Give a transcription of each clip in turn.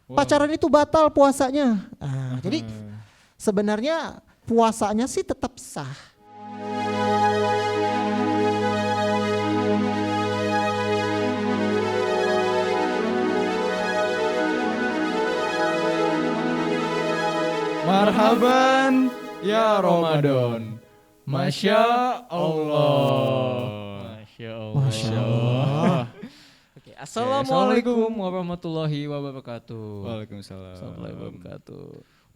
pacaran itu batal puasanya. Nah, jadi sebenarnya puasanya sih tetap sah. Marhaban ya Ramadan. Masya Allah. Masya Allah. Masya Allah. Oke, Assalamualaikum warahmatullahi wabarakatuh. Waalaikumsalam. Warahmatullahi wabarakatuh.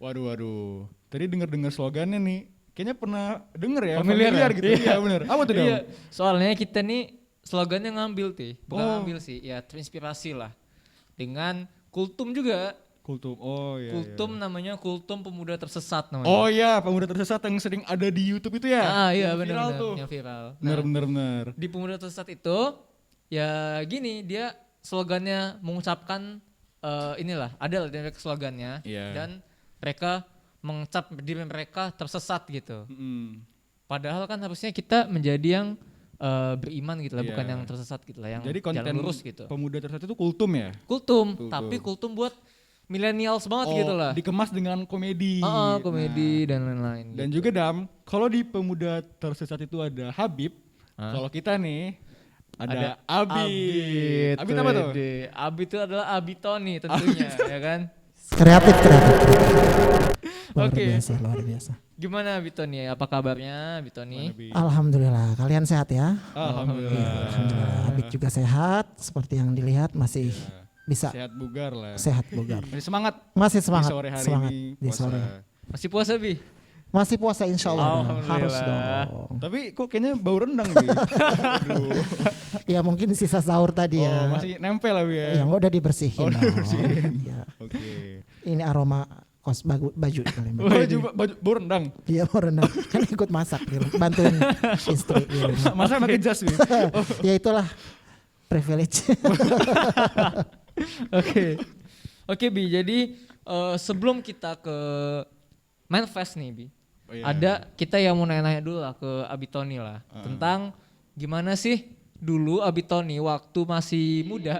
Waduh. Tadi dengar slogannya nih. Kayaknya pernah denger ya. Familiar gitu. Iya. Iya benar. Apa tuh, Dam? Iya, soalnya kita nih slogannya ngambil bukan Oh. ngambil sih, ya terinspirasi lah. Dengan kultum juga. Kultum. Oh iya. Kultum namanya Kultum Pemuda Tersesat namanya. Oh iya, pemuda tersesat yang sering ada di YouTube itu ya. Iya Yang viral benar tuh. yang viral. Benar. Di Pemuda Tersesat itu ya gini, dia slogannya mengucapkan inilah, ada dari slogannya Iya. dan mereka mengecap diri mereka tersesat gitu. Padahal kan harusnya kita menjadi yang beriman gitu lah, Iya. bukan yang tersesat gitu lah, yang Jadi konten jalan lurus gitu. pemuda tersesat itu kultum ya. Kultum, Kultum. tapi kultum buat millennials banget gitu lah. Dikemas dengan komedi. Komedi Nah, dan lain-lain. dan gitu. juga Dam, kalau di pemuda tersesat itu ada Habib. Hah? Kalau kita nih ada Abid. Abid Tuh, apa tuh? Abid itu adalah Abitoni tentunya, ya kan? Kreatif. Luar Oke. biasa. Gimana Abitoni? Apa kabarnya Abitoni? Abid. Alhamdulillah, kalian sehat ya? Alhamdulillah. Alhamdulillah. Habib juga sehat, seperti yang dilihat masih bisa Sehat bugar lah. sehat bugar. Masih semangat. Masih Di semangat, sore hari semangat ini di puasa. sore. Masih puasa Bi? Masih puasa insya Allah dong. Alhamdulillah. Harus dong. Tapi kok kayaknya bau rendang Bi? Aduh. Ya mungkin sisa sahur tadi ya. Masih nempel lah Bi ya. Yang udah dibersihin. Oh, udah dong. dibersihin. Iya. Oke. Ini aroma kos baju kali. Mbak. Bau rendang. Iya mau renang. Kan ikut masak di rumah. Bantuin istri di rumah. Masa pakai jas Bi? Ya itulah privilege. Oke Bi, jadi sebelum kita ke Manfest nih Bi, Oh, iya. ada kita yang mau nanya-nanya dulu lah ke Abitoni lah tentang gimana sih dulu Abitoni waktu masih muda,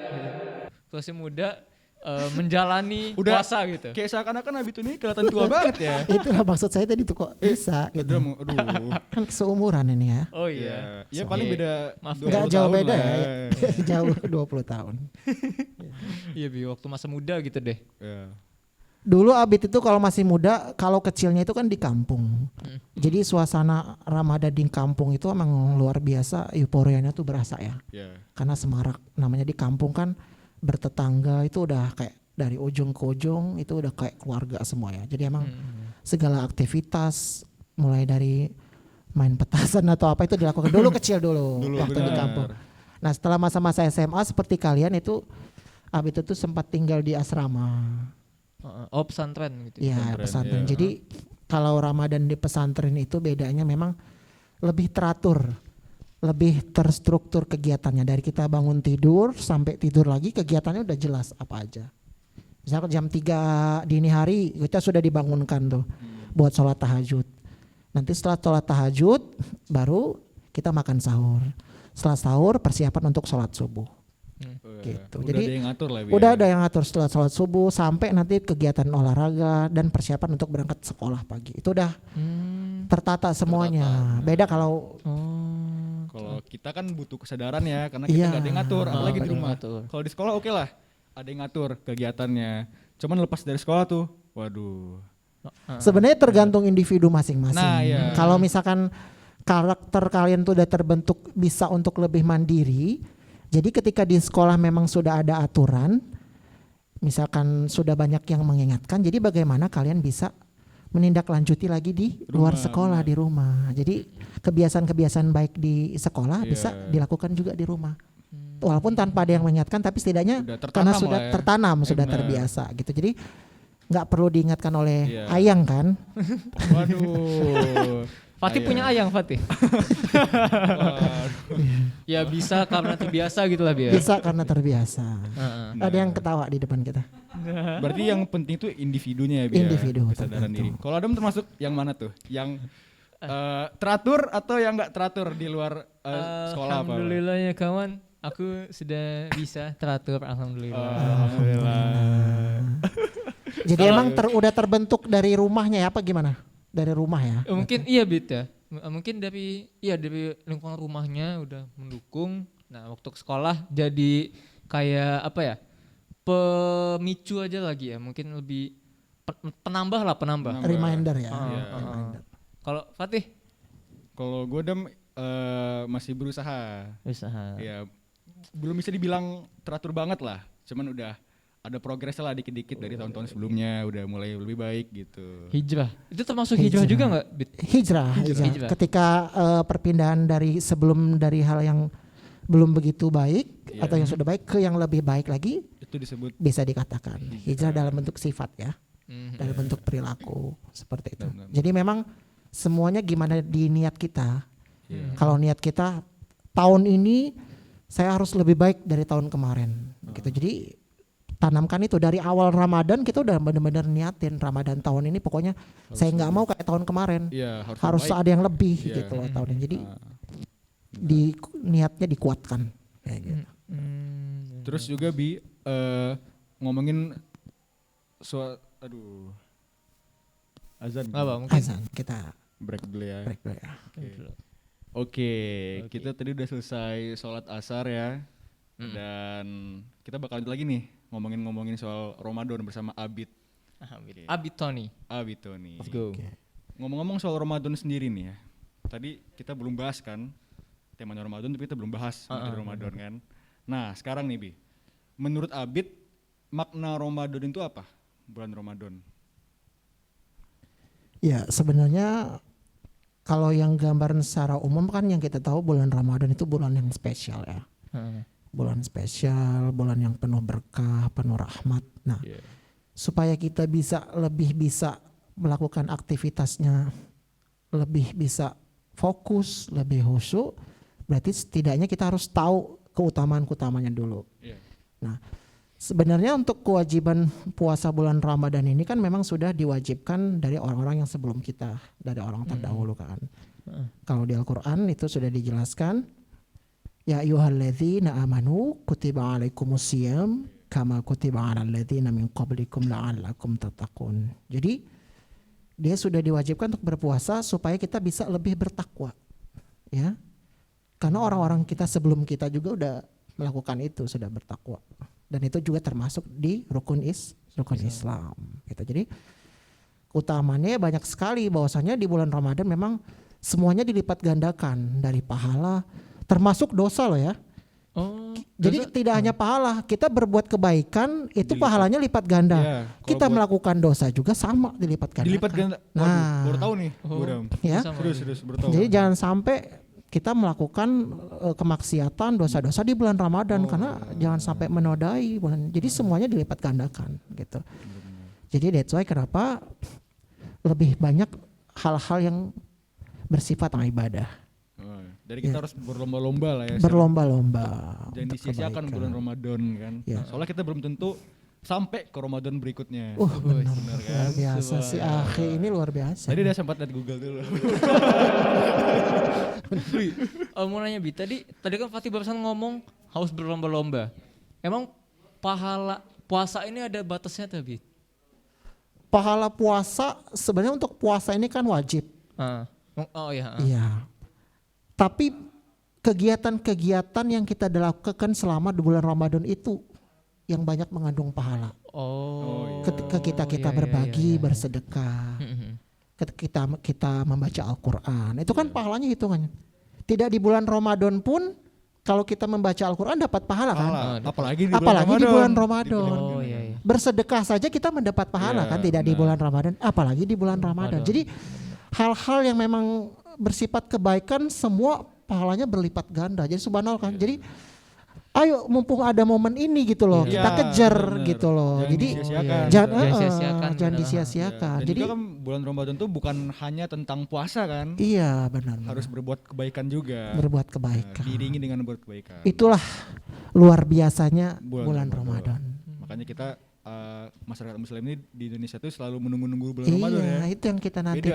menjalani Udah puasa gitu. Kayak seakan-akan Abid ini kelihatan tua banget ya. Itulah maksud saya tadi tuh kok bisa gitu. Aduh. Kan seumuran ini ya. Oh iya. Ya paling beda Maaf, 20 Enggak jauh tahun beda lah. ya. Jauh 20 tahun. Iya Bi, waktu masa muda gitu deh. Ya. Dulu Abid itu kalau masih muda, kalau kecilnya itu kan di kampung. Jadi suasana Ramadan di kampung itu emang luar biasa, euforianya tuh berasa ya. Ya. Karena semarak namanya di kampung kan bertetangga itu udah kayak dari ujung ke ujung itu udah kayak keluarga semua ya. Jadi emang segala aktivitas mulai dari main petasan atau apa itu dilakukan dulu kecil dulu waktu di benar. kampung. Nah setelah masa-masa SMA seperti kalian itu Abid itu sempat tinggal di asrama. Oh pesantren gitu. Iya pesantren. iya. Jadi kalau Ramadan di pesantren itu bedanya memang lebih teratur, lebih terstruktur kegiatannya. Dari kita bangun tidur sampai tidur lagi kegiatannya udah jelas apa aja. Misalkan jam 3 dini hari kita sudah dibangunkan tuh buat sholat tahajud. Nanti setelah sholat tahajud baru kita makan sahur. Setelah sahur persiapan untuk sholat subuh. Gitu. Udah Jadi ada yang ngatur lah Bi. udah ada yang ngatur setelah sholat subuh sampai nanti kegiatan olahraga dan persiapan untuk berangkat sekolah pagi. Itu udah tertata semuanya. Beda kalau Kalau kita kan butuh kesadaran ya karena Iya. kita nggak ada yang ngatur, apalagi nggak di ada yang rumah. ngatur. Kalau di sekolah oke lah, ada yang ngatur kegiatannya. Cuman lepas dari sekolah tuh, waduh. sebenarnya tergantung individu masing-masing. Nah, iya. Kalau misalkan karakter kalian tuh udah terbentuk bisa untuk lebih mandiri. Jadi ketika di sekolah memang sudah ada aturan, misalkan sudah banyak yang mengingatkan, jadi bagaimana kalian bisa menindaklanjuti lagi di luar sekolah di rumah. Jadi kebiasaan-kebiasaan baik di sekolah bisa dilakukan juga di rumah. Walaupun tanpa ada yang mengingatkan, tapi setidaknya Udah tertanam karena lah sudah ya. tertanam, sudah Benar. terbiasa gitu. Jadi nggak perlu diingatkan oleh Iya. ayang kan? Waduh. Fatih punya ayang Fatih. Ya bisa karena terbiasa gitu lah Bi. Bisa karena terbiasa. Heeh. Ada yang ketawa di depan kita. Berarti yang penting tuh individunya ya, Bi, ya? Individu, Kesadaran tergantung. diri. Kalau Adam termasuk yang mana tuh? Yang teratur atau yang nggak teratur di luar sekolah apa? Alhamdulillah ya kawan, aku sudah bisa teratur alhamdulillah. Alhamdulillah. Jadi emang udah terbentuk dari rumahnya ya apa gimana? Dari rumah ya? Mungkin iya Bit ya. Mungkin dari lingkungan rumahnya udah mendukung. Nah, waktu ke sekolah jadi kayak apa ya? Pemicu aja lagi ya. Mungkin lebih penambah. Reminder ya. Iya. Reminder. Kalau Fatih? Kalau gue masih berusaha. Usaha. Ya belum bisa dibilang teratur banget lah. Cuman udah ada progres lah dikit-dikit dari tahun-tahun sebelumnya. Udah mulai lebih baik gitu. Hijrah. Itu termasuk hijrah juga nggak, Bit? Hijrah. Ketika perpindahan dari hal yang belum begitu baik atau yang sudah baik ke yang lebih baik lagi, Itu disebut bisa dikatakan hijrah dalam bentuk sifat ya, dalam bentuk perilaku seperti itu. Jadi memang semuanya gimana di niat kita. Kalau niat kita tahun ini saya harus lebih baik dari tahun kemarin, gitu. Jadi tanamkan itu dari awal Ramadan, kita udah benar-benar niatin Ramadan tahun ini pokoknya saya nggak mau kayak tahun kemarin, harus ada yang lebih gitu loh tahun ini. Jadi niatnya dikuatkan kayak gitu. Terus juga ngomongin azan. Mungkin Azan kita Break dulu ya. break dulu ya. Oke, kita tadi udah selesai sholat asar ya. Dan kita bakal lanjut lagi nih ngomongin soal Ramadan bersama Abid. Abid Tony. Let's go. Ngomong-ngomong soal Ramadan sendiri nih ya. Tadi kita belum bahas kan temanya Ramadan, tapi kita belum bahas materi Ramadan kan. Nah, sekarang nih Bi. Menurut Abid, makna Ramadan itu apa? Bulan Ramadan. Ya, sebenarnya kalau yang gambaran secara umum kan yang kita tahu bulan Ramadan itu bulan yang spesial ya. Bulan spesial, bulan yang penuh berkah, penuh rahmat. Nah, supaya kita lebih bisa melakukan aktivitasnya, lebih bisa fokus, lebih khusyuk, berarti setidaknya kita harus tahu keutamaan-keutamanya dulu. Nah, sebenarnya untuk kewajiban puasa bulan Ramadan ini kan memang sudah diwajibkan dari orang-orang yang sebelum kita, dari orang terdahulu kan. Kalau di Al-Quran itu sudah dijelaskan, ya ayyuhalladzina amanu kutiba alaikumusiyam kama kutiba alal ladzina min qablikum la'allakum tattaqun. Jadi dia sudah diwajibkan untuk berpuasa supaya kita bisa lebih bertakwa. Ya. Karena orang-orang kita sebelum kita juga udah melakukan itu, sudah bertakwa. Dan itu juga termasuk di rukun Islam. Gitu. Jadi utamanya banyak sekali bahwasanya di bulan Ramadan memang semuanya dilipat gandakan dari pahala, termasuk dosa loh ya. Jadi tidak hanya pahala, kita berbuat kebaikan itu pahalanya lipat ganda. Kita melakukan dosa juga sama dilipat ganda. Dilipat ganda. Nah, baru tahu nih. Ya. Serius baru tahu. Jadi jangan sampai kita melakukan kemaksiatan, dosa-dosa di bulan Ramadan karena jangan sampai menodai bulan. Jadi semuanya dilipat gandakan gitu. Jadi that's why kenapa lebih banyak hal-hal yang bersifat ibadah. Dari kita harus berlomba-lomba lah ya. Berlomba-lomba. Jangan disia-siakan bulan Ramadan kan. Soalnya kita belum tentu sampai ke Ramadan berikutnya. Benar kan? Luar biasa si Akhi ini luar biasa. Tadi udah sempat lihat Google dulu. Mau nanya Bi, tadi kan Fatih barusan ngomong harus berlomba-lomba. Emang pahala puasa ini ada batasnya tuh Bi? Pahala puasa sebenarnya untuk puasa ini kan wajib. Iya. Tapi kegiatan-kegiatan yang kita lakukan selama di bulan Ramadan itu yang banyak mengandung pahala. Ketika kita berbagi, bersedekah, ketika kita membaca Al-Quran, itu kan pahalanya hitungannya. Tidak di bulan Ramadan pun kalau kita membaca Al-Quran dapat pahala kan? Apalagi di bulan Ramadan. Iya. Bersedekah saja kita mendapat pahala kan? Tidak di bulan Ramadan, apalagi di bulan Ramadan. Jadi hal-hal yang memang bersifat kebaikan semua pahalanya berlipat ganda. Jadi subhanallah kan. Jadi ayo mumpung ada momen ini gitu loh, kita kejar gitu loh. Jangan disia-siakan. Jadi juga kan bulan Ramadan tuh bukan hanya tentang puasa kan? Iya benar. Harus berbuat kebaikan juga. Berbuat kebaikan. Diiringi dengan berbuat kebaikan. Itulah luar biasanya bulan Ramadan. Makanya kita masyarakat Muslim ini di Indonesia tuh selalu menunggu-nunggu bulan Ramadan ya. Iya, itu yang kita nanti.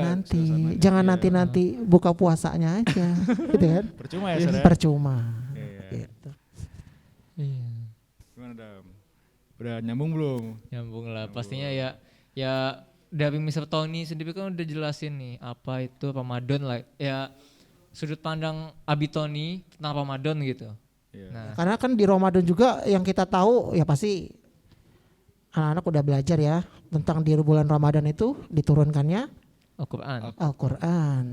Jangan nanti buka puasanya aja, gitu kan? Percuma ya, Sar. Percuma. Gitu. Iya. Gimana Dam? Udah nyambung belum? Nyambung lah. Pastinya ya Ya dari Mr. Tony sendiri kan udah jelasin nih apa itu Ramadan lah. Ya sudut pandang Abi Tony tentang Ramadan gitu. Iya. Nah, Karena kan di Ramadan juga yang kita tahu ya pasti anak-anak udah belajar ya tentang di bulan Ramadan itu diturunkannya Al-Quran. Al-Quran.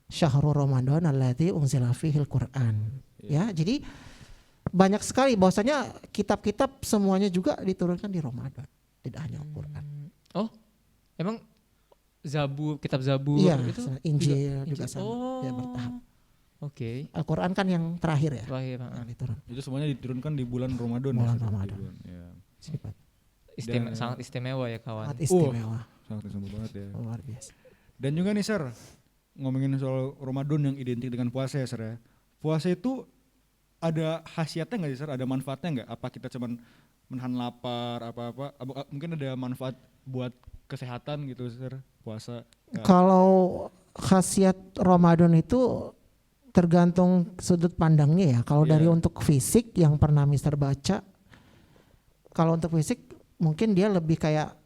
Syahrul Ramadan alladzi unzila fihil Quran. Ya, jadi banyak sekali bahwasanya kitab-kitab semuanya juga diturunkan di Ramadan, tidak hanya Al-Quran. Oh, emang kitab Zabur Iya, itu Injil juga Injil. sama, ya bertahap. Oke. Al-Quran kan yang terakhir ya, Terakhir, yang diturun. Itu semuanya diturunkan di bulan Ramadan. Bulan ya, Ramadan. Ya. Sifat sangat istimewa ya kawan. sangat istimewa, Sangat istimewa banget ya. luar biasa. Dan juga nih Sir, ngomongin soal Ramadan yang identik dengan puasa ya Sir ya. Puasa itu ada khasiatnya nggak sih Sir? Ada manfaatnya nggak? Apa kita cuman menahan lapar apa-apa? Mungkin ada manfaat buat kesehatan gitu Sir, puasa? Kalau khasiat Ramadan itu tergantung sudut pandangnya ya. Kalau Iya. dari untuk fisik yang pernah Mister baca, kalau untuk fisik mungkin dia lebih kayak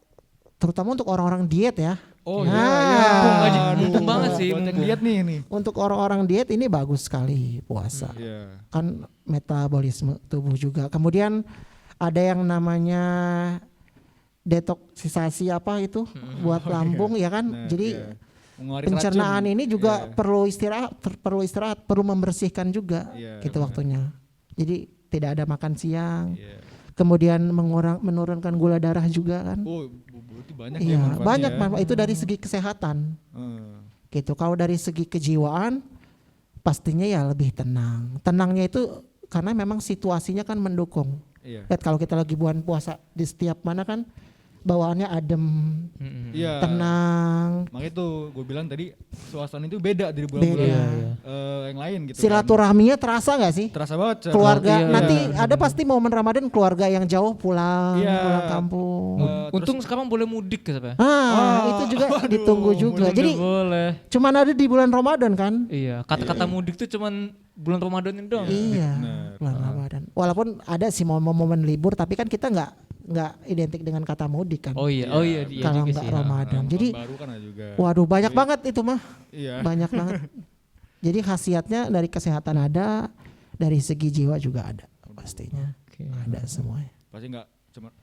terutama untuk orang-orang diet ya. Oh Nah. iya iya. Mumpung banget sih, Buat yang mumpung. lihat nih. Untuk orang-orang diet ini bagus sekali puasa. Iya. Kan metabolisme tubuh juga. Kemudian ada yang namanya detoksisasi apa itu buat lambung ya kan. Nah, Jadi iya. Mengeluarkan pencernaan racun. ini juga Iya. perlu istirahat, perlu membersihkan juga Iya, gitu benar. waktunya. Jadi tidak ada makan siang. Iya. Kemudian menurunkan gula darah juga kan. Oh, berarti banyak ya Iya, manfaatnya. banyak ya. manfaat itu dari segi kesehatan. Gitu. Kalau dari segi kejiwaan pastinya ya lebih tenang. Tenangnya itu karena memang situasinya kan mendukung. Iya. Lihat kalau kita lagi bulan puasa di setiap mana kan bawaannya adem, Iya. tenang. Makanya tuh gue bilang tadi suasana itu beda dari bulan-bulan Beda. yang lain gitu. Silaturahminya terasa nggak sih? Terasa banget. Sir. Keluarga Iya. nanti ada pasti momen Ramadan keluarga yang jauh pulang, Iya. pulang kampung. Untung sekarang boleh mudik ya, Pak. Itu juga ditunggu juga. Jadi Boleh. cuman ada di bulan Ramadan kan? Iya, kata-kata mudik tuh cuman bulan Ramadan ini doang. Iya, benar. bulan Ramadan. Walaupun ada sih momen-momen libur, tapi kan kita nggak identik dengan kata mudik kan. Oh iya, iya Kalau juga nggak sih. Ramadan. Tahun Jadi, baru kan ada juga. waduh banyak banget itu mah, Iya. banyak banget. Jadi khasiatnya dari kesehatan ada, dari segi jiwa juga ada, pastinya Oke. ada semuanya. Pasti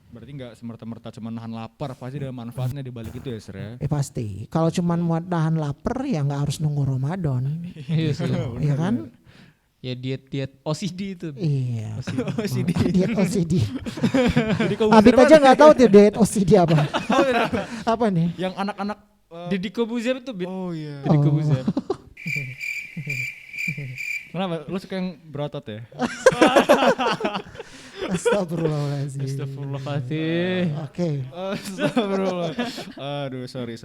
berarti nggak semerta-merta cuma nahan lapar, pasti ada manfaatnya di balik itu ya Sir ya. Pasti. Kalau cuman mau nahan lapar ya nggak harus nunggu Ramadan, Iya sih. ya kan? Ya diet OCD itu. Iya. OCD. Diet OCD. Jadi kalau Abid aja nggak tahu tuh diet OCD apa. Apa nih? yang anak-anak Deddy Kobuzer tuh oh iya. Deddy Oh. Kobuzer. Kenapa? Lu suka yang berotot ya? Astagfirullahaladzim. Astagfirullahaladzim. Oke. Astagfirullah. Aduh, sorry.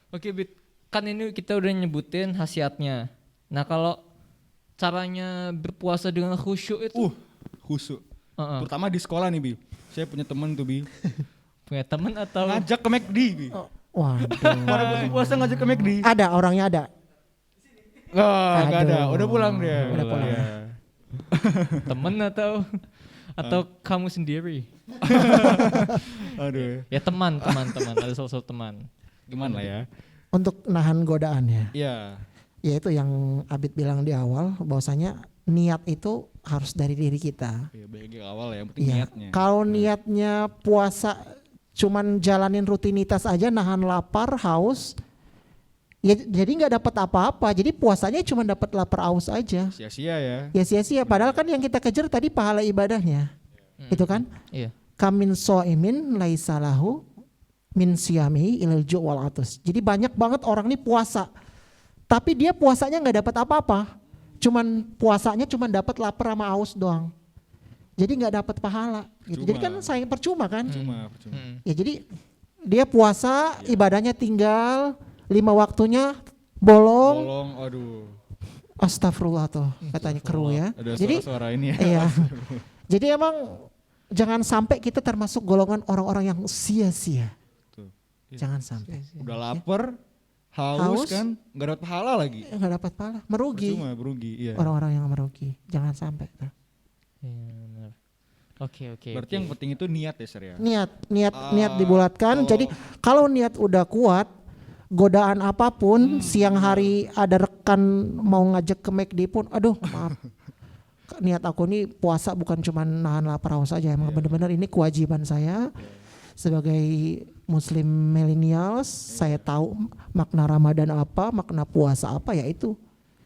Oke, Bit. Kan ini kita udah nyebutin khasiatnya. Nah, kalau caranya berpuasa dengan khusyuk itu Khusyuk. Heeh. Terutama di sekolah nih, Bi. Saya punya teman tuh, Bi. punya teman atau Ngajak ke McD, Bi. Waduh. Pada bulan puasa ngajak ke McD. Ada orangnya ada. Nggak ada. Aduh. Udah pulang dia. Udah pulang. Iya. teman atau kamu sendiri? Aduh. Ya teman, ada sosok teman. Gimana ya? Untuk nahan godaannya. Iya. Ya itu yang Abid bilang di awal bahwasanya niat itu harus dari diri kita. Iya, bagi awal ya, yang penting Iya. niatnya. Kalau niatnya puasa cuman jalanin rutinitas aja nahan lapar, haus, ya jadi nggak dapat apa-apa. Jadi puasanya cuma dapat lapar haus aja. Sia-sia ya. Ya sia-sia. Padahal kan yang kita kejar tadi pahala ibadahnya. Itu kan? Iya. Kamin so'imin laisalahu min siyamihi ilal ju' wal atus. Jadi banyak banget orang ini puasa. Tapi dia puasanya nggak dapat apa-apa. Puasanya cuman dapat lapar sama haus doang. Jadi nggak dapat pahala. Gitu. Jadi kan sayang percuma kan? Percuma. Ya jadi dia puasa, ibadahnya tinggal 5 waktunya bolong. Bolong, aduh. Astagfirullah tuh katanya keruh ya. Ada Jadi suara-suara ini ya. iya. Jadi emang jangan sampai kita termasuk golongan orang-orang yang sia-sia. Tuh. Jangan sampai. Udah lapar, haus Haus. kan, nggak dapat pahala lagi. Nggak dapat pahala, merugi. Percuma, berugi. Iya. Orang-orang yang merugi. Jangan sampai. Iya, benar. Oke. Berarti yang penting itu niat ya, Sir ya. Niat dibulatkan. Jadi kalau niat udah kuat, godaan apapun, siang hari ada rekan mau ngajak ke McD pun, aduh maaf. Niat aku nih puasa bukan cuma nahan lapar haus saja, emang benar-benar ini kewajiban saya sebagai muslim millennials. Saya tahu makna Ramadan apa, makna puasa apa, ya itu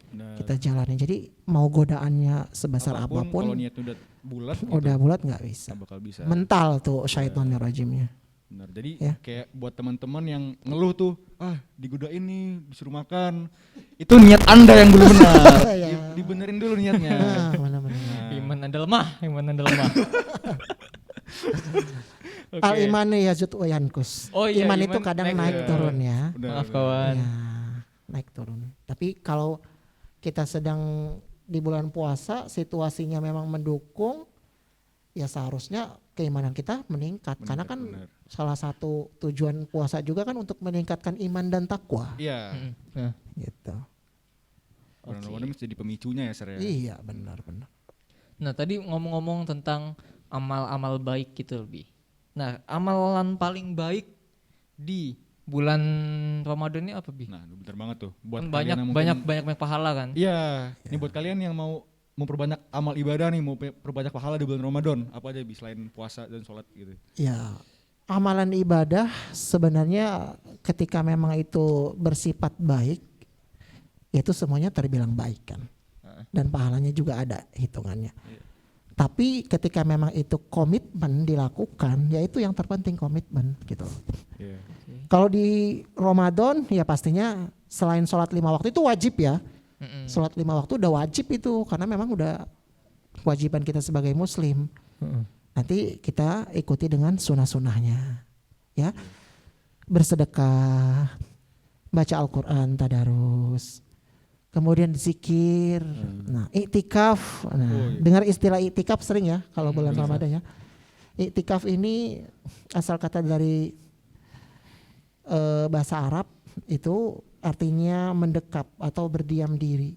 Benar. kita jalani. Jadi mau godaannya sebesar Kalau apapun, niatnya udah bulat gitu, udah bulat nggak bisa. nggak bakal bisa. Mental tuh syaitonnya rajimnya. Benar. Jadi Ya. kayak buat teman-teman yang ngeluh tuh, digodain nih, disuruh makan. Itu niat Anda yang belum benar. Ya. Dibenerin dulu niatnya. Benar-benar. Iman Anda lemah. Oke. Al imanu yazid wa yankus. Oh iya, iman iman itu kadang naik naik turun. turun ya. Benar, Maaf benar. kawan. Ya, naik turun. Tapi kalau kita sedang di bulan puasa, situasinya memang mendukung, ya seharusnya keimanan kita meningkat. Karena kan Benar. salah satu tujuan puasa juga kan untuk meningkatkan iman dan takwa. Iya. Nah, Gitu. Bulan Ramadan mesti jadi pemicunya ya, Sir ya. Iya, benar-benar. Nah tadi ngomong-ngomong tentang amal-amal baik gitu lebih. Nah amalan paling baik di bulan Ramadan ini apa Bi? Nah, bener banget tuh. Buat Kan kalian yang mungkin- banyak pahala kan? Iya, ini buat kalian yang mau memperbanyak amal ibadah nih, mau perbanyak pahala di bulan Ramadan, apa aja Bi selain puasa dan sholat gitu. Ya, amalan ibadah sebenarnya ketika memang itu bersifat baik, itu semuanya terbilang baik kan. Dan pahalanya juga ada hitungannya. Tapi ketika memang itu komitmen dilakukan, ya itu yang terpenting, komitmen gitu. Iya. Kalau di Ramadan ya pastinya selain sholat 5 waktu itu wajib ya. Sholat 5 waktu udah wajib itu, karena memang udah kewajiban kita sebagai muslim. Nanti kita ikuti dengan sunnah-sunnahnya ya. Bersedekah, baca Al-Quran, tadarus, kemudian zikir, nah iktikaf. Nah, dengar istilah iktikaf sering ya kalau bulan Ramadan ya. Iktikaf ini asal kata dari bahasa Arab, itu artinya mendekap atau berdiam diri.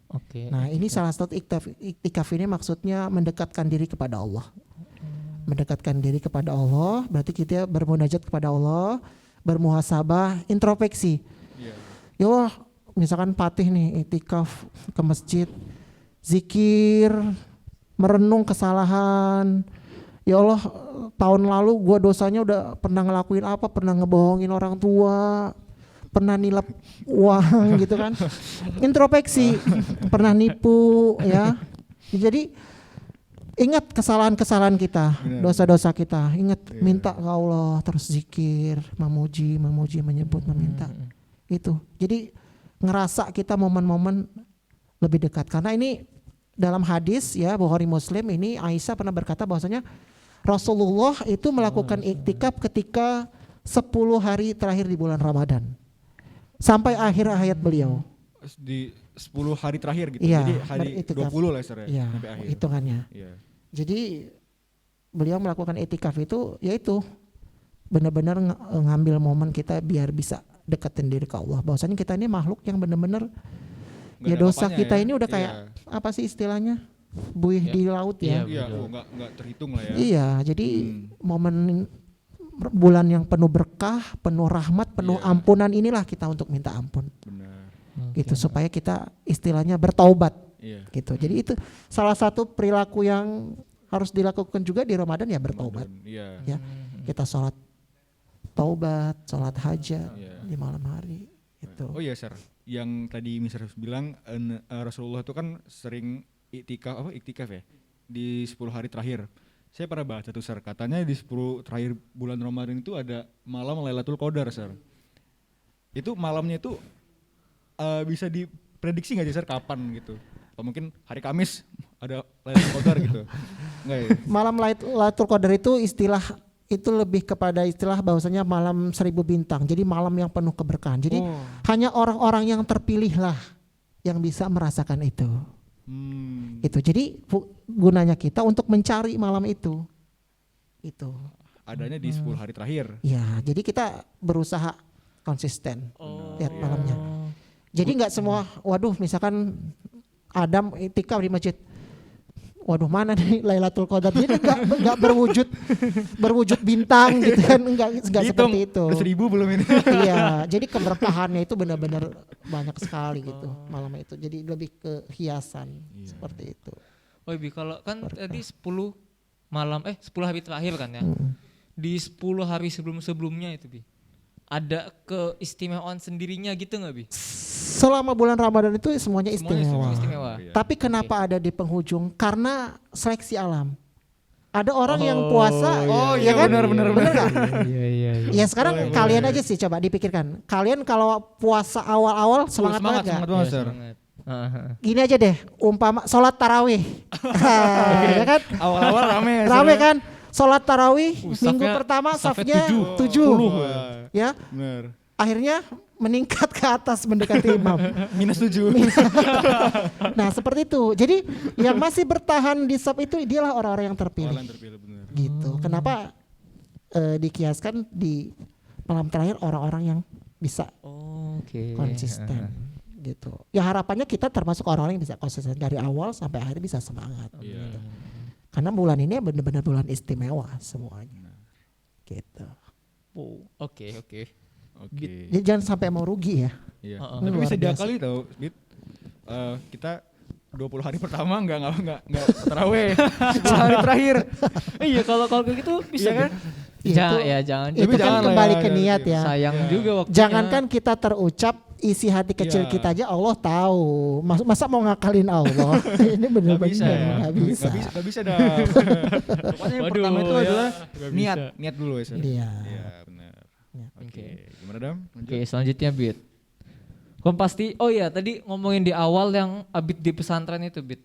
Oke. Nah, ini salah satu iktikaf ini maksudnya mendekatkan diri kepada Allah. Mendekatkan diri kepada Allah berarti kita bermunajat kepada Allah, bermuhasabah, introspeksi. Ya Allah, misalkan Patih nih iktikaf ke masjid, zikir, merenung kesalahan. Ya Allah, tahun lalu gua dosanya udah pernah ngelakuin apa, pernah ngebohongin orang tua, pernah nilap uang gitu kan. Introspeksi, pernah nipu ya. Jadi ingat kesalahan-kesalahan kita, dosa-dosa kita. Ingat, minta ke Allah, terus zikir, memuji, menyebut, meminta. Itu. Jadi ngerasa kita momen-momen lebih dekat. Karena ini dalam hadis ya Bukhari Muslim ini Aisyah pernah berkata bahwasanya Rasulullah itu melakukan iktikaf ketika 10 hari terakhir di bulan Ramadan. Sampai akhir hayat beliau. Di 10 hari terakhir gitu. Iya, Jadi hari beriktikaf. 20 lah Sir ya, Iya, sampai akhir. hitungannya. Iya. Jadi beliau melakukan iktikaf itu yaitu benar-benar ngambil momen kita biar bisa deketin diri ke Allah. Bahwasanya kita ini makhluk yang benar-benar Nggak ya ada dosa apa-apanya kita ya. ini udah kayak apa sih istilahnya? Buih di laut ya. Iya, betul. nggak terhitung lah ya. Iya, jadi momen bulan yang penuh berkah, penuh rahmat, penuh ampunan inilah kita untuk minta ampun. Benar. Gitu supaya kita istilahnya bertaubat Iya. gitu. Jadi itu salah satu perilaku yang harus dilakukan juga di Ramadan ya bertaubat. Iya. Ya. Kita sholat taubat, sholat hajat Iya. di malam hari gitu. Oh iya Sir, yang tadi Mr. bilang Rasulullah itu kan sering iktikaf ya di 10 hari terakhir. Saya pernah baca tuh Sir, katanya di 10 terakhir bulan Ramadan itu ada malam Lailatul Qadar Sir. Itu malamnya itu bisa diprediksi nggak sih Sir kapan gitu? Atau mungkin hari Kamis ada Lailatul Qadar gitu? Enggak ya? Malam Lailatul Qadar itu istilah itu lebih kepada istilah bahwasanya malam 1000 bintang. Jadi malam yang penuh keberkahan. Jadi hanya orang-orang yang terpilih lah yang bisa merasakan itu. Itu. Jadi gunanya kita untuk mencari malam itu. Itu. Adanya di 10 hari terakhir. Ya, jadi kita berusaha konsisten lihat malamnya. Jadi nggak semua, waduh misalkan Adam iktikaf di masjid, waduh mana nih Lailatul Qadar, dia nggak berwujud bintang gitu kan, nggak Dihitung, seperti itu. udah 1000 belum ini? Iya, jadi keberkahannya itu benar-benar banyak sekali gitu malam itu. Jadi lebih ke hiasan seperti itu. Oh Bi, kalau kan tadi 10 hari terakhir kan ya. Di 10 hari sebelum-sebelumnya itu Bi, ada keistimewaan sendirinya gitu nggak Bi? Selama bulan Ramadan itu semuanya istimewa. Istimewa. Tapi kenapa ada di penghujung? Karena seleksi alam. Ada orang yang puasa, ya kan? Bener nggak? Iya. Ya sekarang kalian aja sih coba dipikirkan. Kalian kalau puasa awal-awal semangat banget nggak? Semangat banget, Sir. Gini aja deh, umpama sholat tarawih, ya kan? Awal-awal rame ya, Sir. Rame kan? Sholat tarawih Safnya- minggu pertama safnya safnya 7, 10. ya. Bener. Akhirnya meningkat ke atas mendekati imam. -7. Nah seperti itu. Jadi yang masih bertahan di saf itu dialah orang-orang yang terpilih. Orang terpilih bener. Gitu. Kenapa dikiaskan di malam terakhir orang-orang yang bisa Oke. konsisten gitu. Ya harapannya kita termasuk orang-orang yang bisa konsisten dari awal sampai akhir bisa semangat. Iya. Karena bulan ini benar-benar bulan istimewa semuanya. Gitu. Oke. Oke. Jadi jangan sampai mau rugi ya. Iya. Heeh. Tapi Luar bisa biasa. diakali tau, Bit. Kita 20 hari pertama enggak tarawih. 10 hari terakhir. Iya kalau kayak gitu bisa Iya kan? Jangan Itu Tapi kan jangan lah kembali ya, ke niat ya. sayang juga waktunya. Jangankan kita terucap isi hati kecil Iya. kita aja Allah tahu. Masa mau ngakalin Allah? Ini Gak benar-benar bisa ya. nggak bisa. Gak bisa dah. Pokoknya yang Waduh, pertama itu ya. adalah Gak niat. bisa. Niat dulu ya, Sir. Iya. Iya, benar. Ya. Oke. Gimana, Dam? Lanjut. Oke, selanjutnya Bit. Kom pasti, oh iya tadi ngomongin di awal yang Abid di pesantren itu Bit.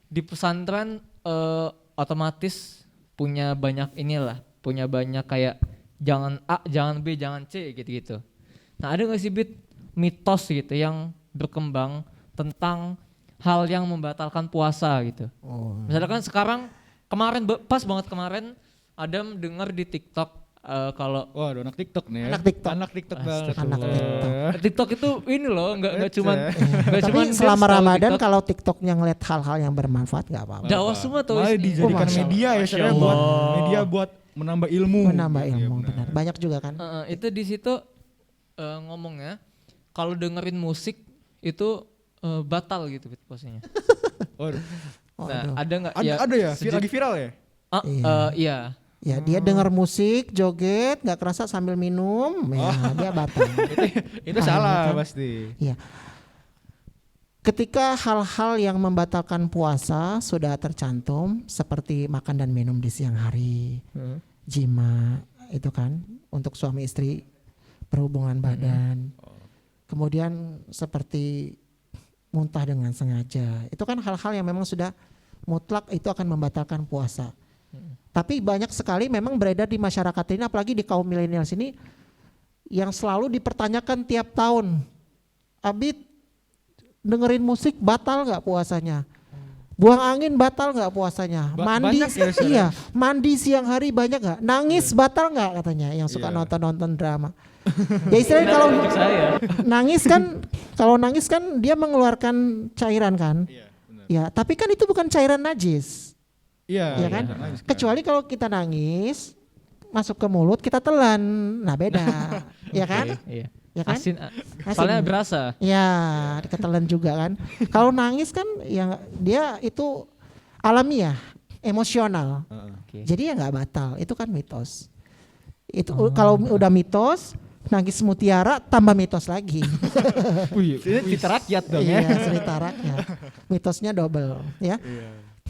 Di pesantren otomatis punya banyak kayak jangan A, jangan B, jangan C gitu-gitu. Nah ada gak sih Bit mitos gitu yang berkembang tentang hal yang membatalkan puasa gitu? Oh. Misalkan sekarang pas banget kemarin Adam dengar di TikTok kalau Wah, ada anak TikTok nih ya. Anak TikTok. Anak TikTok banget. Anak TikTok. TikTok itu ini loh nggak cuman Tapi selama Ramadan kalau TikToknya ngeliat hal-hal yang bermanfaat nggak apa-apa. dakwah semua tuh Malah isinya. dijadikan Masya media ya, Masya Sir, buat Allah. media buat menambah ilmu. Menambah Iya, ilmu benar. Banyak juga kan. Itu di situ ngomongnya kalau dengerin musik itu batal gitu Bit, puasanya. Waduh. Nah, Waduh. ada nggak Ada ya? Lagi viral ya? Iya. Ya dia dengar musik, joget, nggak kerasa sambil minum, ya dia batal. Itu salah pasti. Iya. Ketika hal-hal yang membatalkan puasa sudah tercantum seperti makan dan minum di siang hari, jima itu kan untuk suami istri berhubungan badan. Kemudian seperti muntah dengan sengaja. Itu kan hal-hal yang memang sudah mutlak itu akan membatalkan puasa. Tapi banyak sekali memang beredar di masyarakat ini apalagi di kaum milenial sini yang selalu dipertanyakan tiap tahun. Abid dengerin musik batal nggak puasanya? Buang angin batal nggak puasanya? Mandi banyak ya, Sir, iya, mandi siang hari banyak nggak? Nangis batal nggak katanya yang suka nonton drama. Ya istilahnya kalau nangis kan dia mengeluarkan cairan kan? Iya, benar. Ya, tapi kan itu bukan cairan najis. Iya, Ya kan? nangis kan. Kecuali kalau kita nangis masuk ke mulut kita telan. Nah, beda. Ya kan? Iya. Ya kan? Asin. Asin. Soalnya berasa. Ya, ketelan juga kan. Kalau nangis kan ya dia itu alamiah, emosional. Oke. Jadi ya nggak batal. Itu kan mitos. Itu kalau udah mitos, nangis mutiara tambah mitos lagi. Ini cerita rakyat dong ya. Iya, cerita rakyat. Mitosnya double, ya.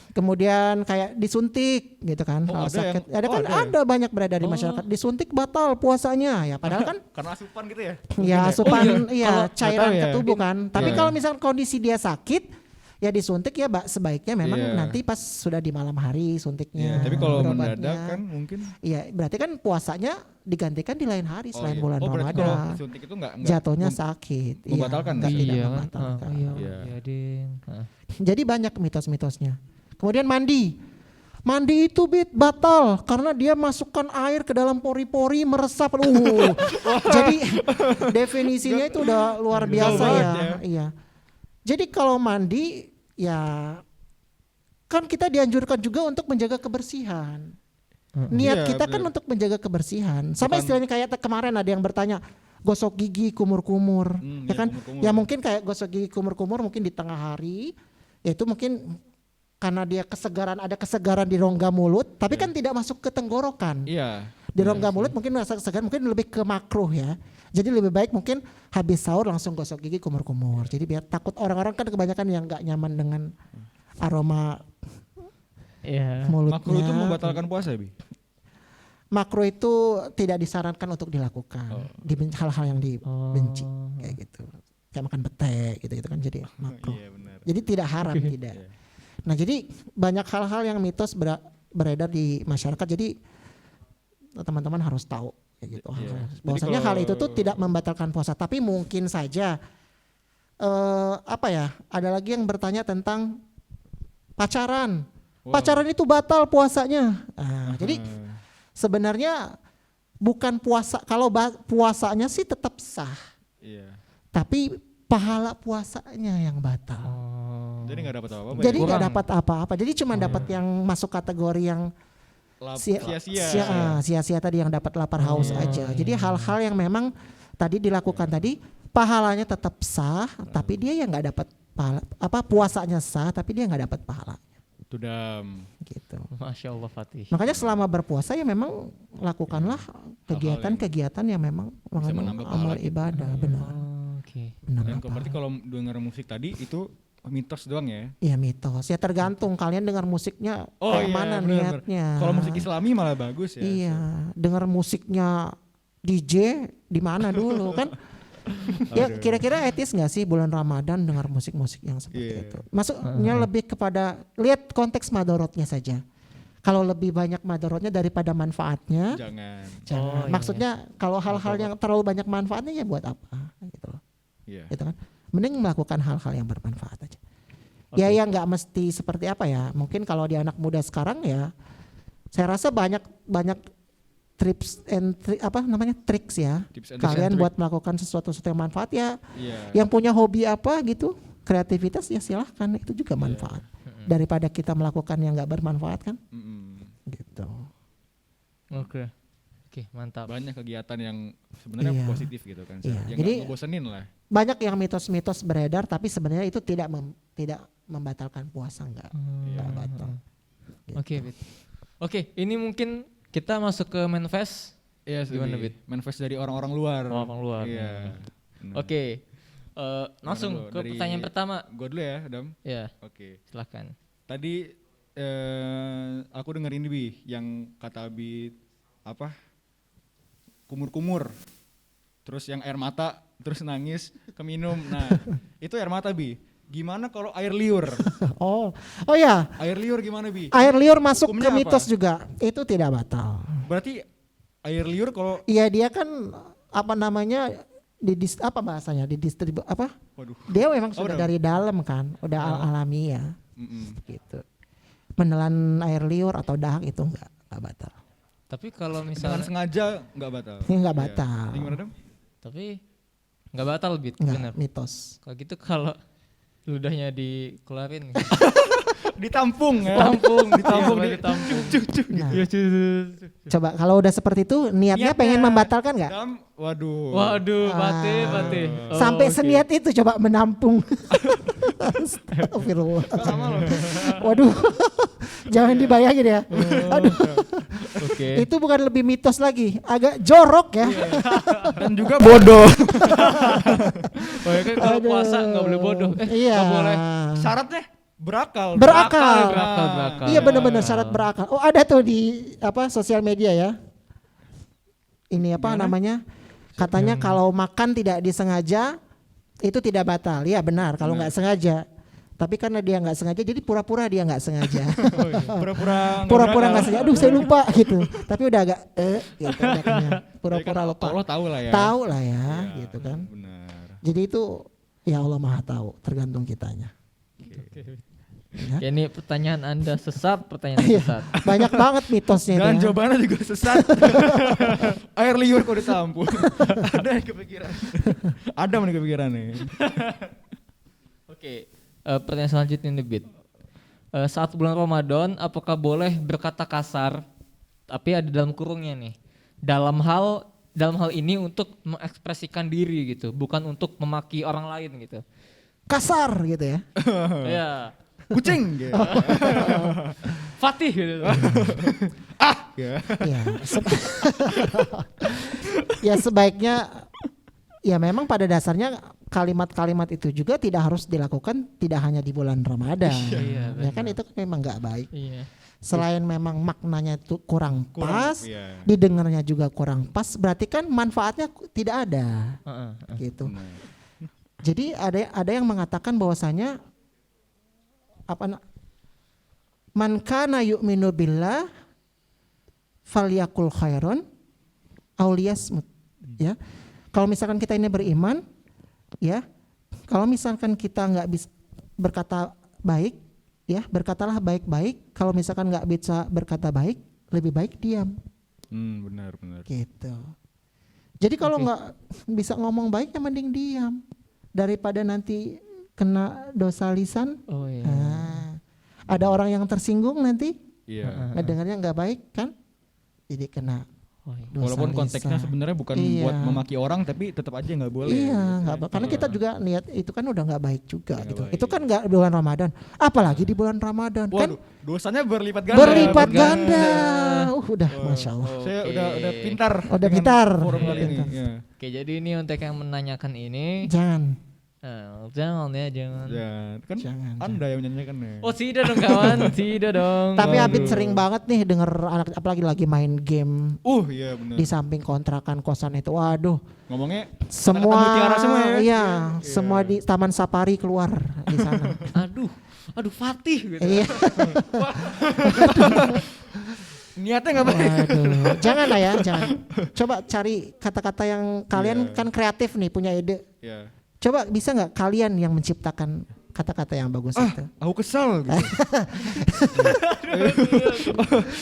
Kemudian kayak disuntik gitu kan, Oh, kalau ada sakit. yang- Ada oh, ada banyak beredar di masyarakat. Disuntik batal puasanya ya, padahal kan Karena asupan gitu ya. ya asupan iya. ya cairan Nggak ke tahu ya. tubuh kan. Tapi Iya. kalau misalkan kondisi dia sakit ya disuntik ya sebaiknya memang Iya. nanti pas sudah di malam hari suntiknya. Iya, tapi kalau berobatnya. mendadak kan mungkin. Iya, berarti kan puasanya digantikan di lain hari selain iya. bulan Berarti kalau Ramadan. disuntik itu enggak Jatuhnya sakit. Iya, membatalkan nggak kan? tidak Iya kan? membatalkan. Iya. Iya. Iya, Ding. Jadi banyak mitos-mitosnya. Kemudian mandi. Mandi itu batal karena dia masukkan air ke dalam pori-pori meresap. Jadi definisinya itu udah luar biasa banget ya. ya. Iya. Jadi kalau mandi ya kan kita dianjurkan juga untuk menjaga kebersihan. Niat Iya, kita kan bener. untuk menjaga kebersihan. Sama Bukan- istilahnya kayak kemarin ada yang bertanya gosok gigi kumur-kumur, ya kan? kumur-kumur. Ya mungkin kayak gosok gigi kumur-kumur mungkin di tengah hari, ya itu mungkin karena dia ada kesegaran di rongga mulut, tapi kan tidak masuk ke tenggorokan. Iya. Di rongga mulut mungkin merasa kesegaran, mungkin lebih ke makruh ya. Jadi lebih baik mungkin habis sahur langsung gosok gigi kumur-kumur. Jadi biar takut orang-orang kan kebanyakan yang nggak nyaman dengan aroma Iya. mulutnya. Makruh itu membatalkan puasa, Bi. Makruh itu tidak disarankan untuk dilakukan. Hal-hal yang dibenci kayak gitu. Kayak makan pete gitu kan jadi makruh. Iya benar. Jadi tidak haram tidak. Nah, jadi banyak hal-hal yang mitos beredar di masyarakat. Jadi teman-teman harus tahu kayak gitu. Iya. Bahwasanya Jadi hal itu kalau- tuh tidak membatalkan puasa, tapi mungkin saja ada lagi yang bertanya tentang pacaran. Wow. Pacaran itu batal puasanya. Nah, jadi sebenarnya bukan puasa, kalau puasanya sih tetap sah, Iya. tapi pahala puasanya yang batal. Jadi nggak dapat apa-apa. Jadi ya? nggak Kurang. dapat apa-apa. Jadi cuma dapat yang masuk kategori yang Sia-sia. sia-sia tadi, yang dapat lapar haus aja. Jadi hal-hal yang memang tadi dilakukan tadi pahalanya tetap sah, tapi dia yang nggak dapat pahala, puasanya sah, tapi dia nggak dapat pahala. Itu dam. Gitu. Masya Allah Fatih. Makanya selama berpuasa ya memang lakukanlah kegiatan-kegiatan yang memang mengandung menambah amal pahala kita. ibadah, benar. Oke. Benar. Dan berarti kalau dengar musik tadi itu mitos doang ya? Iya, mitos. Ya tergantung kalian dengar musiknya kayak mana bener, bener. niatnya. Kalau musik Islami malah bagus ya. Iya, dengar musiknya DJ di mana dulu kan? Ya kira-kira etis nggak sih bulan Ramadan dengar musik-musik yang seperti Iya. itu? Maksudnya lebih kepada lihat konteks madorotnya saja. Kalau lebih banyak madorotnya daripada manfaatnya, Jangan. jangan. iya, Maksudnya kalau hal-hal yang terlalu banyak manfaatnya ya buat apa? Gitu loh. Iya. Gitu kan? Mending melakukan hal-hal yang bermanfaat aja. Ya yang nggak mesti seperti apa ya. Mungkin kalau di anak muda sekarang ya, saya rasa banyak tricks ya. Tips and Kalian trick. buat melakukan sesuatu yang manfaat ya. Iya. Yang punya hobi apa gitu, kreativitas ya silahkan, itu juga manfaat. Daripada kita melakukan yang nggak bermanfaat kan, Mm-mm. gitu. Oke. Oke, mantap. Banyak kegiatan yang sebenarnya Iya. positif gitu kan. Iya. Yang Jadi- nggak ngebosenin lah. Banyak yang mitos-mitos beredar, tapi sebenarnya itu tidak membatalkan puasa, nggak batal. Oke, Bit. Oke, ini mungkin kita masuk ke manifest. Iya, Gimana, Bi? Bit? Manifest dari orang-orang luar. Orang luar. Iya. Benar. Oke. Langsung dulu? ke Dari- pertanyaan pertama. Gue dulu ya, Adam. Ya, Oke. silahkan. Tadi aku denger ini Bi, yang kata Abi apa? Kumur-kumur. Terus yang air mata, terus nangis, keminum. Nah, itu air mata Bi. Gimana kalau air liur? Oh ya, Air liur gimana Bi? air liur masuk Hukumnya ke mitos apa? juga, itu tidak batal. Berarti air liur kalau Iya, dia kan apa namanya bahasanya waduh. dia memang sudah udah. dari dalam kan, udah alami ya, Mm-mm. gitu. Menelan air liur atau dahak itu nggak batal. Tapi kalau Dengan misalnya sengaja nggak batal. Ini nggak Iya. batal. Jadi gimana Dam? tapi nggak batal, Bit. Nggak, Bener. mitos. Kalau gitu kalau ludahnya dikeluarin. Ditampung ya. Tampung, Ditampung, iya, di- ditampung. Nah, Iya, coba kalau udah seperti itu niatnya pengen membatalkan nggak? Dam, waduh. Waduh, bate. Sampai oke. seniat itu coba menampung. Astagfirullah. Lama loh. Waduh, jangan dibayangin ya. Aduh, Oke. itu bukan lebih mitos lagi, agak jorok ya. Dan juga bodoh. Oh, ya kan kalau Aduh. puasa nggak boleh bodoh. Iya. Nggak boleh. Syaratnya berakal. Berakal. Berakal. Iya benar-benar syarat berakal. Oh ada tuh di sosial media ya. Ini namanya? Katanya kalau makan tidak disengaja itu tidak batal. Iya benar kalau nggak sengaja. Tapi karena dia nggak sengaja jadi pura-pura dia nggak sengaja. Pura-pura Pura-pura nggak sengaja. Aduh saya lupa gitu. Tapi udah agak gitu udah kenyang. Pura-pura lupa. Allah tahu lah ya. Tahu lah ya Iya, gitu kan. Benar. Jadi itu ya Allah Maha tahu, tergantung kitanya. Ya, ini pertanyaan Anda sesat, pertanyaan Iya. sesat. Banyak banget mitosnya itu. Dan ya. jawabannya juga sesat. Air liur kok ditampung. Ada yang kepikiran. Ada yang kepikiran nih. Oke, pertanyaan selanjutnya nih, Bit. saat bulan Ramadan apakah boleh berkata kasar, tapi ada dalam kurungnya nih. Dalam hal ini untuk mengekspresikan diri gitu, bukan untuk memaki orang lain gitu. Kasar gitu ya. Iya. Kucing gitu. Fatih gitu. Ya. Ya, ya sebaiknya ya memang pada dasarnya kalimat-kalimat itu juga tidak harus dilakukan tidak hanya di bulan Ramadan. Iya, Ya kan itu kan memang nggak baik. Iya. Selain memang maknanya itu kurang pas, Iya. didengarnya juga kurang pas, berarti kan manfaatnya tidak ada gitu. Benar. Jadi ada yang mengatakan bahwasanya man kana yu'minu billah falyakul khairon aw liyasmut, ya. Kalau misalkan kita ini beriman, ya. Kalau misalkan kita nggak bisa berkata baik, ya, berkatalah baik-baik. Kalau misalkan nggak bisa berkata baik, lebih baik diam. Benar. Gitu. Jadi kalau nggak bisa ngomong baik, ya mending diam daripada nanti kena dosa lisan. Oh iya. Ada orang yang tersinggung nanti Iya. ngedengarnya nggak baik kan, jadi kena Oh iya. dosa Walaupun konteksnya lisan. sebenarnya bukan Iya. buat memaki orang, tapi tetap aja nggak boleh. Iya, nggak karena kita juga niat itu kan udah nggak baik juga gitu. Itu kan nggak bulan Ramadan, apalagi di bulan Ramadan kan Waduh, dosanya berlipat ganda. berlipat ganda. Udah, masya Allah. Saya Oke. udah pintar. Udah dengan pintar. forum kali ini. Pintar. Iya. Oke, jadi ini untuk yang menanyakan ini, Jangan, jangan ya, jangan. Ya, kan jangan. Anda yang menyanyikan ya. Oh tidak dong kawan, tidak dong. Tapi Waduh. Abid sering banget nih denger anak apalagi lagi main game Iya benar. di samping kontrakan kosan itu. Waduh, Ngomongnya semua mutiara semua ya? iya, Iya. semua di Taman Safari keluar di sana. Aduh Fatih gitu. Iya. niatnya nggak baik. Waduh, jangan lah ya, jangan. Coba cari kata-kata yang kalian Iya. kan kreatif nih, punya ide. Ya. Coba bisa nggak kalian yang menciptakan kata-kata yang bagus itu? Aku kesal gitu.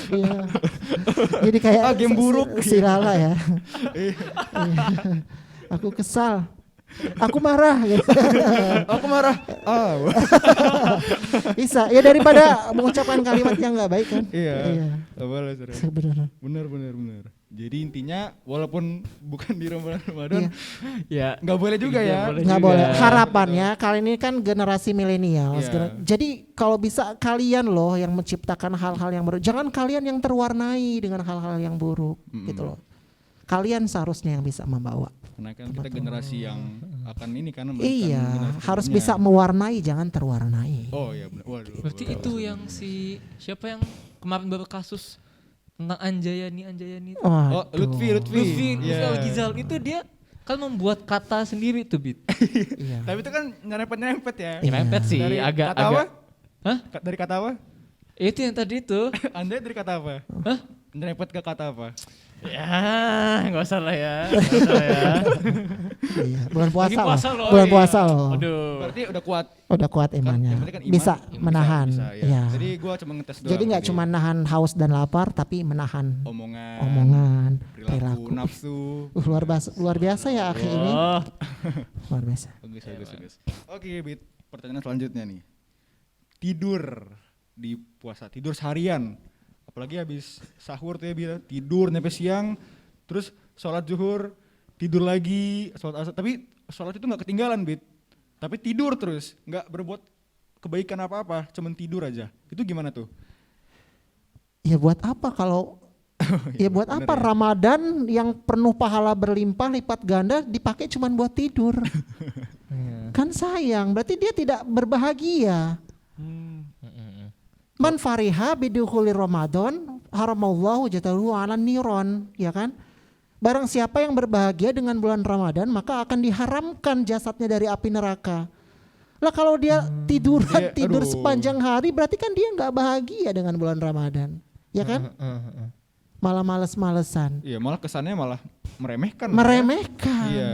Iya. Jadi kayak game buruk. si Lala ya. Iya. Iya. Aku kesal. Aku marah gitu. Aku marah. Bisa. Ya daripada mengucapkan kalimat yang nggak baik kan. Iya. Boleh, serius. Benar. Benar. Jadi intinya walaupun bukan di Ramadan, Ya. nggak boleh juga ya. Nggak boleh. Harapannya kali ini kan generasi milenial. Iya. Jadi kalau bisa kalian loh yang menciptakan hal-hal yang buruk. Jangan kalian yang terwarnai dengan hal-hal yang buruk gitu loh. Kalian seharusnya yang bisa membawa. Karena kan kita generasi yang akan ini kan. Iya, generasi harus sebelumnya. bisa mewarnai, jangan terwarnai. Oh iya benar. Waduh. Berarti itu yang siapa yang kemarin baru kasus tentang Anjayani itu. Oh, Lutfi. Lutfi Iya. Al-Ghizal itu dia kan membuat kata sendiri tuh Bit. Iya. Tapi itu kan nyerempet ya. Iya. Nyerempet sih Dari agak kata apa? Hah? Dari kata apa? Itu yang tadi itu. Anda dari kata apa? Hah? Nyerempet ke kata apa? Ya, enggak usah lah ya. Nggak usah ya. Iya, bulan puasa, Lagi puasa loh. loh, Bulan iya. puasa loh. Aduh. Berarti udah kuat. Udah kuat imannya. Yang penting kan iman, bisa iman menahan. bisa, ya. Iya. Jadi gua cuma ngetes doang. Jadi nggak tadi. cuma nahan haus dan lapar, tapi menahan omongan, perilaku. nafsu. Luar biasa ya akhi ini. Oh. Luar biasa. Bagus. Oke, Bit. Pertanyaan selanjutnya nih. Tidur di puasa, tidur seharian. Apalagi habis sahur tuh ya, Bit. Tidur sampai siang, terus sholat zuhur, tidur lagi, sholat asar. Tapi sholat itu nggak ketinggalan, Bit. Tapi tidur terus, nggak berbuat kebaikan apa-apa, cuman tidur aja. Itu gimana tuh? Ya buat apa kalau ya buat bener apa ya. Ramadan yang penuh pahala berlimpah lipat ganda dipakai cuman buat tidur? Kan sayang, berarti dia tidak berbahagia. Man fariha bidukhuli Ramadan haramallahu jatahu ala niron, ya kan? Barang siapa yang berbahagia dengan bulan Ramadan maka akan diharamkan jasadnya dari api neraka. Lah kalau dia tidur Aduh. sepanjang hari berarti kan dia nggak bahagia dengan bulan Ramadan, ya kan? Malah males-malesan, Iya, malah kesannya malah meremehkan. meremehkan, Iya.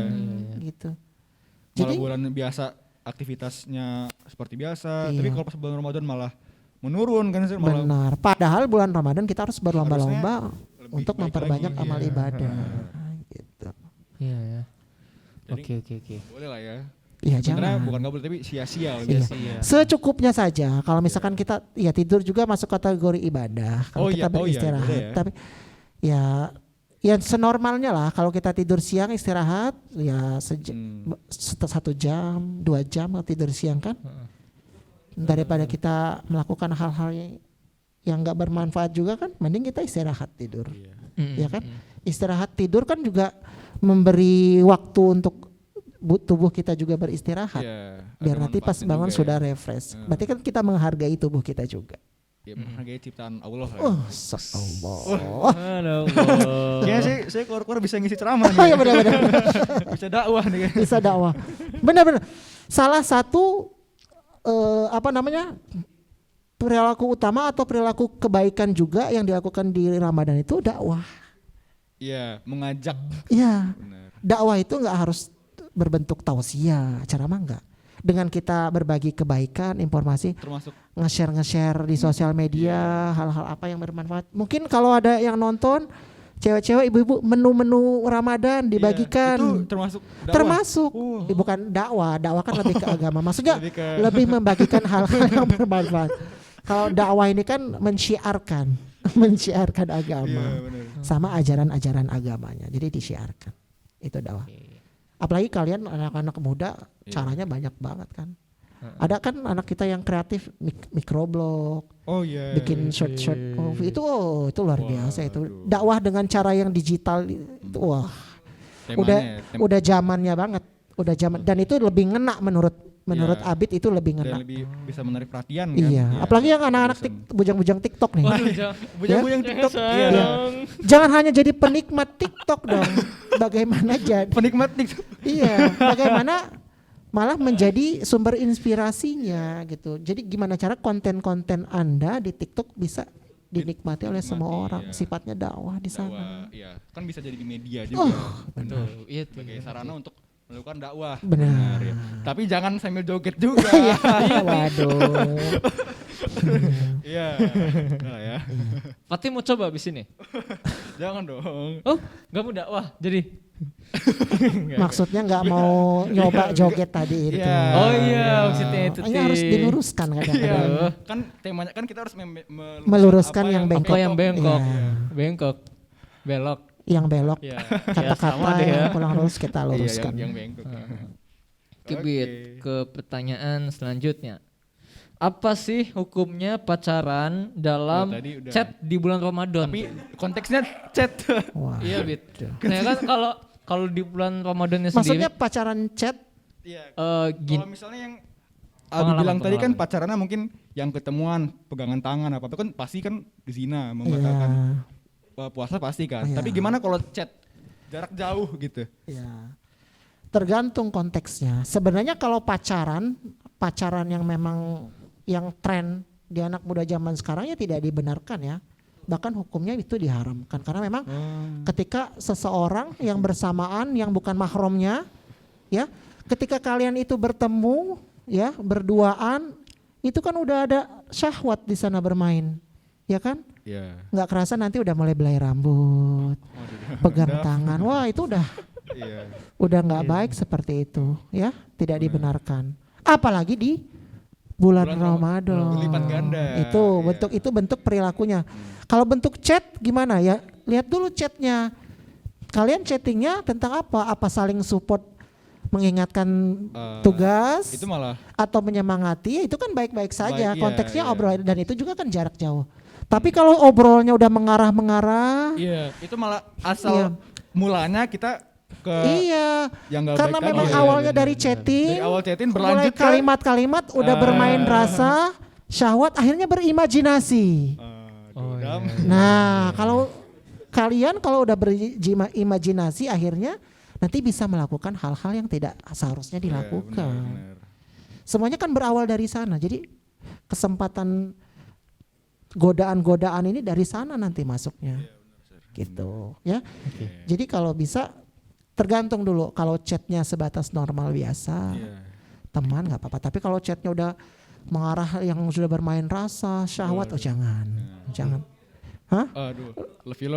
gitu. Malah Jadi bulan biasa aktivitasnya seperti biasa, Iya. tapi kalau pas bulan Ramadan malah menurun kan sih, malah benar. Padahal bulan Ramadan kita harus berlomba-lomba lebih untuk baik memperbanyak lagi, amal iya. ibadah. Gitu. Iya ya. Jadi- Oke. boleh lah ya. Iya Sebenarnya jangan. bukan nggak boleh tapi sia-sia. Iya. Sia-sia. Secukupnya saja. Kalau misalkan kita ya tidur juga masuk kategori ibadah. Kalau kita beristirahat, boleh ya. tapi ya senormalnya lah. Kalau kita tidur siang istirahat ya 1 jam, 2 jam kalau tidur siang kan. Daripada kita melakukan hal-hal yang nggak bermanfaat juga kan, mending kita istirahat tidur. Ya kan? Istirahat tidur kan juga memberi waktu untuk tubuh kita juga beristirahat. Iya, Biar ada nanti pas manfaatnya bangun juga sudah ya. refresh. Berarti kan kita menghargai tubuh kita juga. Ya, menghargai ciptaan Allah lah. Oh, Allah. Aduh. Kayaknya saya keluar-keluar bisa ngisi ceramah Oh nih. iya benar-benar. Bisa dakwah nih. Bisa dakwah. Benar-benar. Salah satu perilaku utama atau perilaku kebaikan juga yang dilakukan di Ramadan itu dakwah. Iya, mengajak. Iya. Benar. Dakwah itu nggak harus berbentuk tausiah, ceramah enggak. Dengan kita berbagi kebaikan, informasi, Termasuk nge-share di sosial media, hal-hal apa yang bermanfaat. Mungkin kalau ada yang nonton, cewek-cewek, ibu-ibu, menu-menu Ramadan dibagikan. Itu termasuk dakwah. Termasuk. Bukan dakwah kan lebih ke agama. Maksudnya Lebih ke- lebih membagikan hal-hal yang bermanfaat. Kalau dakwah ini kan mensyiarkan agama. Iya, benar. Sama ajaran-ajaran agamanya. Jadi disiarkan. Itu dakwah. Apalagi kalian anak-anak muda caranya banyak banget kan. Ada kan anak kita yang kreatif microblog, Oh iya. bikin short movie itu luar biasa itu. Dakwah dengan cara yang digital itu wah. Udah zamannya banget. Udah zaman dan itu lebih ngena menurut Iya. Abid itu lebih dan ngena. lebih bisa menarik perhatian kan. Iya, apalagi yang anak-anak bujang-bujang TikTok nih. Waduh, bujang-bujang TikTok. Iya. Jangan hanya jadi penikmat TikTok dong. Bagaimana jadi? Penikmat TikTok. Iya, bagaimana malah menjadi sumber inspirasinya gitu. Jadi gimana cara konten-konten Anda di TikTok bisa dinikmati oleh semua orang. iya. Sifatnya dakwah di sana. Dakwah, iya. Kan bisa jadi di media juga. Betul. Iya tuh. Sebagai sarana untuk melakukan dakwah. Benar. ya. Tapi jangan sambil joget juga. Iya, waduh. Iya. Nah, ya. Fatih mau coba abis ini? Jangan dong. Oh, gak mau dakwah jadi. Maksudnya nggak mau nyoba joget tadi itu. Iya. Oh iya, maksudnya itu. Ini harus diluruskan kadang-kadang. Iya. Kan temanya kan kita harus Meluruskan yang Apa bengkok. yang bengkok? Iya. Bengkok. Belok. Yang belok, Iya. kata-kata sama deh yang ya. kurang lurus kita luruskan. Iya, yang bengkok. Kibit ke pertanyaan selanjutnya. Apa sih hukumnya pacaran dalam Oh, tadi udah. chat di bulan Ramadan? Tapi konteksnya chat. Wah. Iya, Bit. Nah, kan kalau di bulan Ramadannya Maksudnya sendiri pacaran chat Iya. gini. Kalau misalnya yang Pengalaman, Abi bilang tadi kan pengalaman. pacarannya mungkin yang ketemuan, pegangan tangan apa kan pasti kan zina ya, membatalkan puasa pasti kan. Iya. Tapi gimana kalau chat jarak jauh gitu? ya. Tergantung konteksnya. Sebenarnya kalau pacaran yang memang yang tren di anak muda zaman sekarang ya tidak dibenarkan ya. Bahkan hukumnya itu diharamkan karena memang ketika seseorang yang bersamaan yang bukan mahramnya ya, ketika kalian itu bertemu ya, berduaan itu kan udah ada syahwat di sana bermain. Ya kan? Iya. Nggak kerasa nanti udah mulai belai rambut, pegang tangan. Wah, itu Iya. udah nggak baik seperti itu ya, tidak dibenarkan. Apalagi di bulan Ramadan. berlipat ganda. Itu Iya. bentuk perilakunya. Kalau bentuk chat gimana ya? Lihat dulu chatnya. Kalian chattingnya tentang apa? Apa saling support, mengingatkan tugas, Itu malah atau menyemangati? Itu kan baik-baik saja. Baik, iya, Konteksnya iya. obrolan dan itu juga kan jarak jauh. Tapi kalau obrolnya udah mengarah-mengarah, iya, itu malah Iya. asal mulanya kita ke iya. yang nggak Karena baik memang tadi. awalnya Iya, dari benar. chatting, Dari awal chatting mulai berlanjut ke kalimat-kalimat udah bermain rasa, syahwat, akhirnya berimajinasi. Oh, dam. Nah, kalau kalian kalau udah berimajinasi akhirnya nanti bisa melakukan hal-hal yang tidak seharusnya Iya, dilakukan. benar. Semuanya kan berawal dari sana. Jadi kesempatan godaan-godaan ini dari sana nanti masuknya. Gitu, ya. Jadi kalau bisa tergantung dulu. Kalau chatnya sebatas normal biasa, Iya. teman nggak apa-apa. Tapi kalau chatnya udah mengarah yang sudah bermain rasa, syahwat, oh jangan. Hah? Aduh, love you.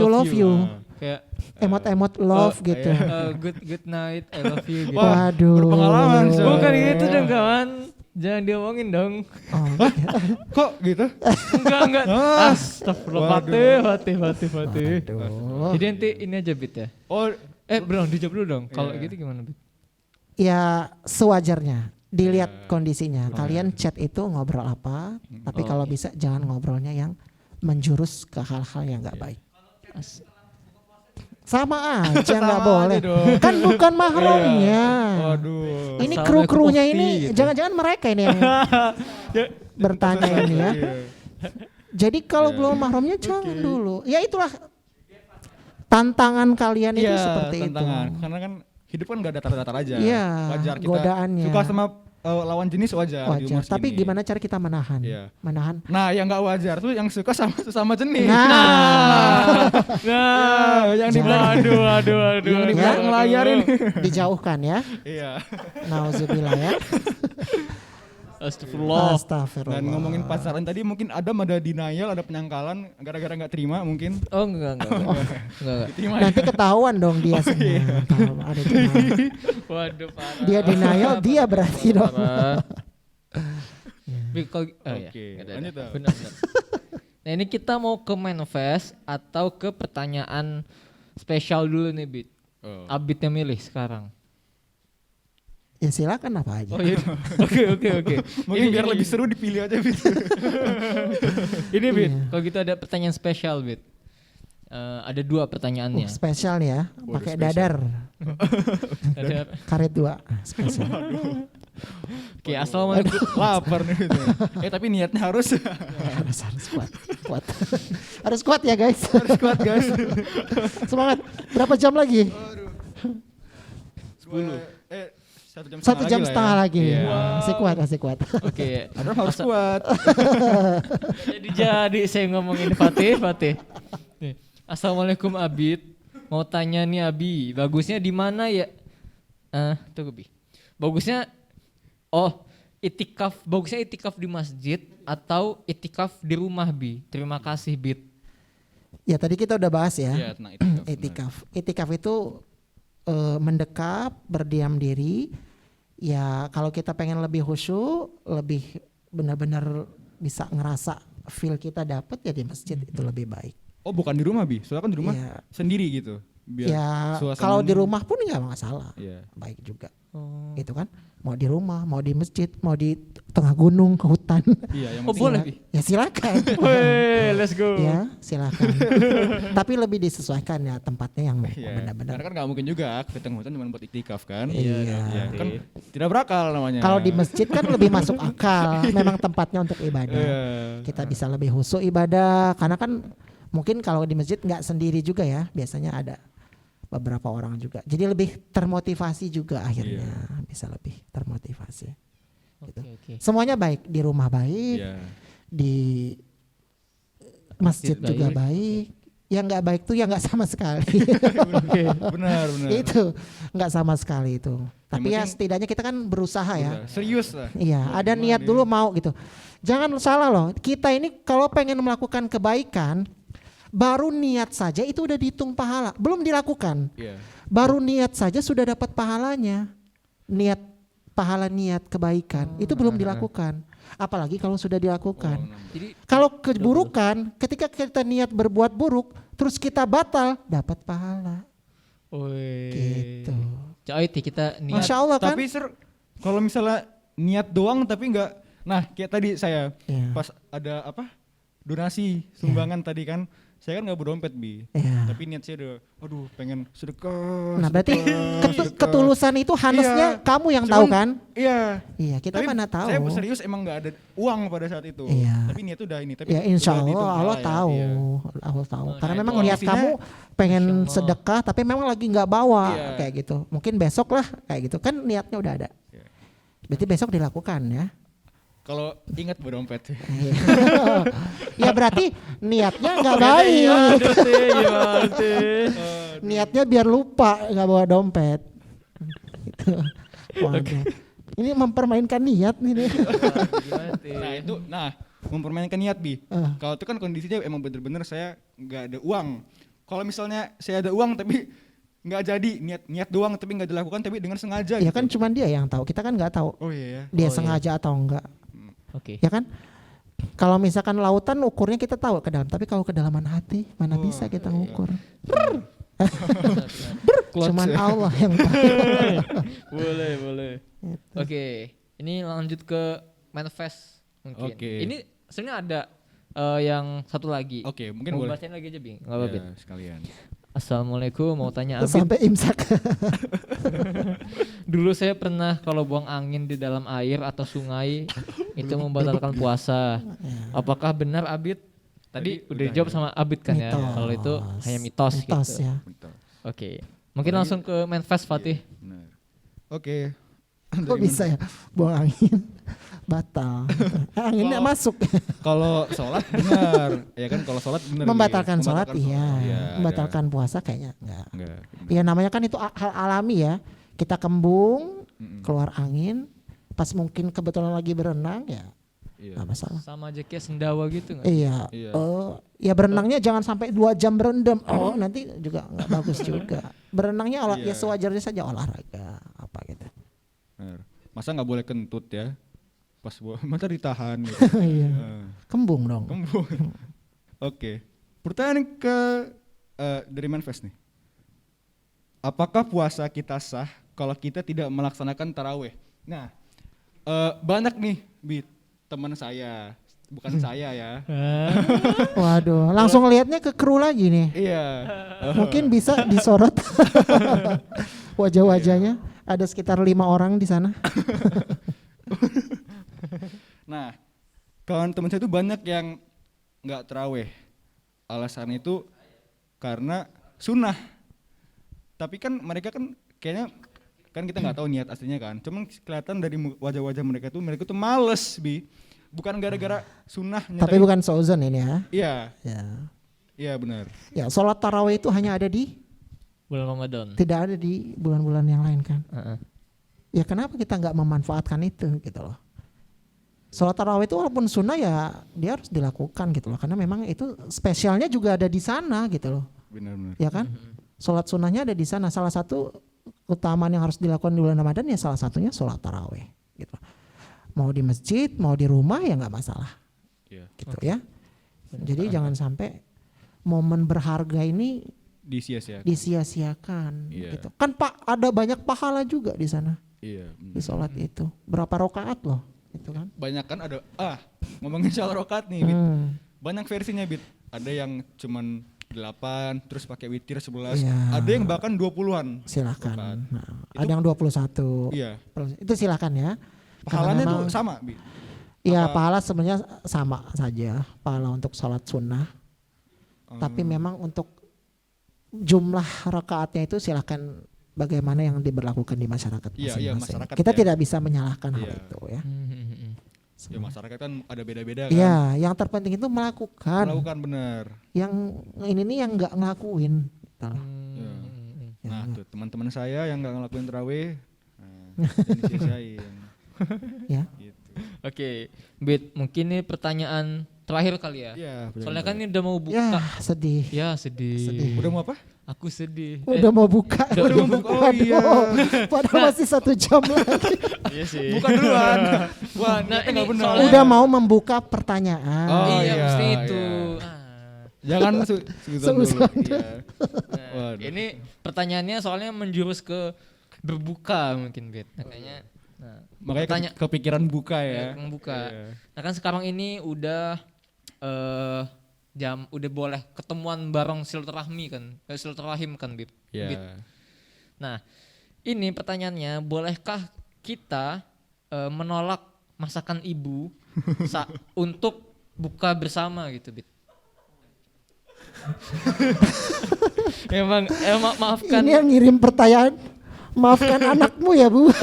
Love you. Kayak Emot-emot love gitu. good night, I love you gitu. Wah, Waduh. berpengalaman, so. Bukan gitu dong kawan. Jangan diomongin dong. Oh, Kok gitu? Enggak. Astagfirullah. Fatih. aduh. Jadi nanti ini aja Bit ya. Oh, Bro, dijawab dulu dong. Kalau Iya. gitu gimana Bit? Ya sewajarnya. Dilihat kondisinya. Kalian chat itu ngobrol apa, tapi kalau bisa jangan ngobrolnya yang menjurus ke hal-hal yang nggak baik. Sama aja nggak boleh. aja dong. Kan bukan mahramnya. waduh. Ini Assalamualaikum kru-krunya Mufti, ini gitu. jangan-jangan mereka ini yang bertanya ini ya. Iya. Jadi kalau belum mahramnya jangan dulu. Ya itulah tantangan kalian itu Iya, seperti tantangan. itu. Karena kan hidup kan gak datar-datar aja. Iya, Wajar kita godaannya. suka sama lawan jenis wajar. di Wajar. umur Tapi segini. gimana cara kita menahan? Iya. Menahan. Nah, yang nggak wajar tuh yang suka sama sesama jenis. Nah, yang di belakang. aduh. Yang di belakang layar ini. Dijauhkan ya. Iya. Nauzubillah ya. Astagfirullah. Astagfirullah. Dan ngomongin pacaran tadi mungkin ada denial, ada penyangkalan gara-gara nggak terima mungkin. Oh enggak. Diterima. Nanti ketahuan dong dia sebenarnya. Kalau ada denial. Waduh parah. Dia denial, dia berarti dong. Parah. Iya. Oke, Nggak ada. lanjut dong. Benar. Nah ini kita mau ke manifest atau ke pertanyaan spesial dulu nih Bit. Oh. Abit yang milih sekarang. Ya silakan apa aja. Oh iya. Oke. Mungkin biar lebih seru dipilih aja Bit. Ini Bit. Iya. Kalau gitu ada pertanyaan spesial Bit. Ada 2 pertanyaannya. Spesial nih ya, Waduh, pakai spesial. dadar, Ada. karet 2, spesial. Oke, assalamualaikum. Lapar nih gitu. Tapi niatnya harus harus kuat. Harus kuat ya guys. kuat guys. Semangat. Berapa jam lagi? 10. 1 jam setengah lagi. Iya. Masih kuat. Oke. Adam harus kuat. Jadi saya ngomongin Fatih. Nih. Assalamualaikum Abid. Mau tanya nih Abi, bagusnya di mana ya? Tunggu Bi. Bagusnya bagusnya itikaf di masjid atau itikaf di rumah Bi? Terima kasih Bit. Ya tadi kita udah bahas ya. Iya, nah Itikaf. Itikaf itu mendekap, berdiam diri. Ya kalau kita pengen lebih khusyuk, lebih benar-benar bisa ngerasa feel kita dapat ya di masjid itu lebih baik. Oh, bukan di rumah Bi. Soalnya kan di rumah Iya. sendiri gitu. Biar Ya suasananya- kalau di rumah pun nggak masalah, Iya. baik juga. Oh, Itu kan mau di rumah, mau di masjid, mau di tengah gunung, ke hutan. Iya, yang Oh, penting- boleh, Bi? Ya silakan. Weh, let's go. Ya silakan. Tapi lebih disesuaikan ya tempatnya yang Iya. benar-benar. Karena kan nggak mungkin juga ke tengah hutan cuma buat iktikaf kan. Iya. Iya, kan tidak berakal namanya. Kalau di masjid kan lebih masuk akal. Memang tempatnya untuk ibadah. Iya. Kita bisa lebih khusyuk ibadah. Karena kan mungkin kalau di masjid nggak sendiri juga ya. Biasanya ada beberapa orang juga. Jadi lebih termotivasi juga akhirnya. Bisa lebih termotivasi. Gitu. Oke. Semuanya baik. Di rumah baik. Iya. Di masjid Masjid juga baik. baik. Yang nggak baik tuh yang nggak sama sekali. Benar. Itu nggak sama sekali itu. Tapi ya penting- setidaknya kita kan berusaha ya. Udah, serius lah. Iya, ada gimana niat nih? dulu mau gitu. Jangan salah loh. Kita ini kalau pengen melakukan kebaikan, baru niat saja itu udah dihitung pahala. Belum dilakukan. Iya. Baru niat saja sudah dapat pahalanya. Pahala niat kebaikan itu belum dilakukan. Apalagi kalau sudah dilakukan. Jadi Kalau keburukan, ketika kita niat berbuat buruk, terus kita batal, dapat pahala. Gitu. Coy, kita niat. Masya Allah kan? Tapi kalau misalnya niat doang tapi nggak, nah kayak tadi saya Iya. pas ada donasi sumbangan tadi kan, saya kan nggak berdompet Bi. Iya. Tapi niat saya udah, aduh pengen sedekah. Nah berarti sedekah. ketulusan itu harusnya Iya. kamu yang Cuman, tahu kan? Iya. Iya kita Tapi mana tahu. Saya serius emang nggak ada uang pada saat itu. Iya. Tapi niat udah ini. Tapi Ya insya udah dihitung Allah Allah pahala ya, tahu, iya. Allah tahu. Oh, Karena nah, memang itu niat kondisinya- kamu pengen Masya Allah. sedekah, tapi memang lagi nggak bawa Iya. kayak gitu. Mungkin besok lah kayak gitu kan niatnya udah ada. Iya. Berarti besok dilakukan ya. Kalau ingat berdompet. Ya berarti niatnya nggak baik. Aduh, Teh, gimana, Teh? Niatnya biar lupa nggak bawa dompet. Gitu. Waduh. Ini mempermainkan niat nih. Gimana, Teh? Nah itu, mempermainkan niat Bi. Eh. Kalau itu kan kondisinya emang bener-bener saya nggak ada uang. Kalau misalnya saya ada uang tapi nggak jadi, niat doang tapi nggak dilakukan tapi dengan sengaja Ya gitu. kan cuman dia yang tahu, kita kan nggak tahu Oh iya ya. dia Oh, iya. sengaja atau enggak, Oke. ya kan? Kalau misalkan lautan ukurnya kita tahu ke dalam, tapi kalau kedalaman hati mana Oh, bisa kita ngukur? Clutch Cuman ya. Allah yang tahu. Boleh. Oke, ini lanjut ke manifest mungkin. Oke. Ini sebenarnya ada yang satu lagi. Oke, mungkin Mau boleh. bacain lagi aja, Bing. Enggak apa-apa, Bing. Ya, sekalian. Assalamualaikum, mau tanya Abid. Sampai imsak. Dulu saya pernah kalau buang angin di dalam air atau sungai itu membatalkan puasa. Apakah benar Abid? Tadi udah dijawab sama Abid kan ya. Mitos. Kalau itu hanya mitos gitu. ya. Bentar. Oke. Mungkin langsung ke manifest Fatih. Benar. Oke. Kok bisa ya buang angin batal? Anginnya Kalau- masuk. Kalau sholat benar, ya kan kalau sholat benar. Membatalkan sholat Membatalkan iya, sholat, iya, membatalkan puasa kayaknya enggak. Enggak. Ya namanya kan itu hal alami ya. Kita kembung, Mm-mm. keluar angin, pas mungkin kebetulan lagi berenang ya Iya. nggak masalah. Sama aja kayak sendawa gitu nggak? Iya. Iya. Ya berenangnya jangan sampai 2 jam berendam. Oh nanti juga nggak bagus juga. Berenangnya ya Iya. sewajarnya saja olahraga apa gitu. Benar. Masa nggak boleh kentut ya? Pas masa ditahan gitu. Iya. Eh, Kembung dong. Kembung. Oke. Pertanyaan ke dari Manfest nih. Apakah puasa kita sah kalau kita tidak melaksanakan taraweh? Nah, banyak nih teman saya, bukan saya ya. Waduh, langsung lihatnya ke kru lagi nih. Iya. Mungkin bisa disorot wajah-wajahnya. Ada sekitar 5 orang di sana. Nah, kawan teman saya itu banyak yang nggak taraweh. Alasannya itu karena sunnah. Tapi kan mereka kan kayaknya kan kita nggak tahu niat aslinya kan. Cuman kelihatan dari wajah-wajah mereka tuh males bukan gara-gara sunnahnya. Tapi bukan seuzon ini ya. Iya, Ya. iya benar. Ya, sholat tarawih itu hanya ada di, Bulan Ramadan. tidak ada di bulan-bulan yang lain kan. Heeh. Ya kenapa kita nggak memanfaatkan itu gitu loh. Sholat tarawih itu walaupun sunnah ya dia harus dilakukan gitu loh. Karena memang itu spesialnya juga ada di sana gitu loh. Benar-benar. Ya kan? Sholat sunnahnya ada di sana. Salah satu keutamaan yang harus dilakukan di bulan Ramadan ya salah satunya sholat tarawih gitu. Mau di masjid, mau di rumah ya nggak masalah Iya. gitu ya. Jadi jangan sampai momen berharga ini Disia-sia. disia-siakan Iya. gitu. Kan Pak ada banyak pahala juga di sana Iya. di sholat itu. Berapa rakaat loh gitu kan. Banyak kan ada ngomongin soal rokat nih, Bit. Banyak versinya, Bit. Ada yang cuman 8 terus pakai witir 11. Iya. Ada yang bahkan 20-an. Silakan. Rakaat. Nah, ada yang 21. Iya. Itu silakan ya. Pahalanya Karena tuh memang- sama, Bit. Iya, Apa- pahala sebenarnya sama saja, pahala untuk sholat sunnah. Tapi memang untuk jumlah rakaatnya itu silakan bagaimana yang diberlakukan di masyarakat Iya, masing-masing. masyarakat Kita ya. tidak bisa menyalahkan hal Iya. itu ya. Hmm. Ya masyarakat kan ada beda-beda kan. Iya, yang terpenting itu melakukan. Melakukan benar. Yang ini nih yang nggak ngelakuin. Gitu loh. Iya. Ya. Nah, tuh teman-teman saya yang nggak ngelakuin tarawih, jadi sia-siain. Ya. Gitu. Oke, Bit, mungkin ini pertanyaan terakhir kali ya. Iya, benar. Soalnya kan ini udah mau buka. Ya, sedih. Ya sedih. Sedih. Udah mau apa? Aku sedih. Udah mau buka. udah mau buka. Oh, iya. Padahal masih 1 jam lagi. Iya sih. Bukan duluan. Wah, nah ini nggak benar. soalnya Udah mau membuka pertanyaan. Oh, iya, iya, mesti itu. iya. Ah. Jangan suzon dulu. Suzon. Iya. Nah, Waduh. ini pertanyaannya soalnya menjurus ke berbuka mungkin, Bit. Makanya Makanya Pertanya- kepikiran buka ya. membuka. Iya. Nah kan sekarang ini udah udah boleh ketemuan bareng silaturahmi kan, silaturahim kan, Bit. Iya. Bit. Nah, ini pertanyaannya, bolehkah kita menolak masakan ibu untuk buka bersama gitu, Bit? emang maafkan. Ini yang ngirim pertanyaan. Maafkan anakmu ya, Bu.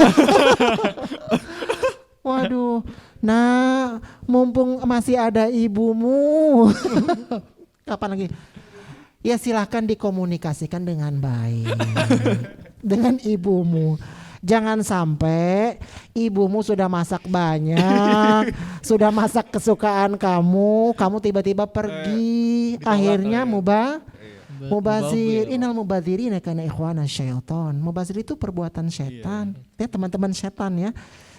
Waduh. Nah, mumpung masih ada ibumu. Kapan lagi? Ya silahkan dikomunikasikan dengan baik. Dengan ibumu. Jangan sampai ibumu sudah masak banyak, sudah masak kesukaan kamu tiba-tiba pergi, ditolak akhirnya kali ya. mubazir, innal mubadzirina kana ikhwana syaiton. Mubazir itu perbuatan setan. Ya teman-teman setan ya.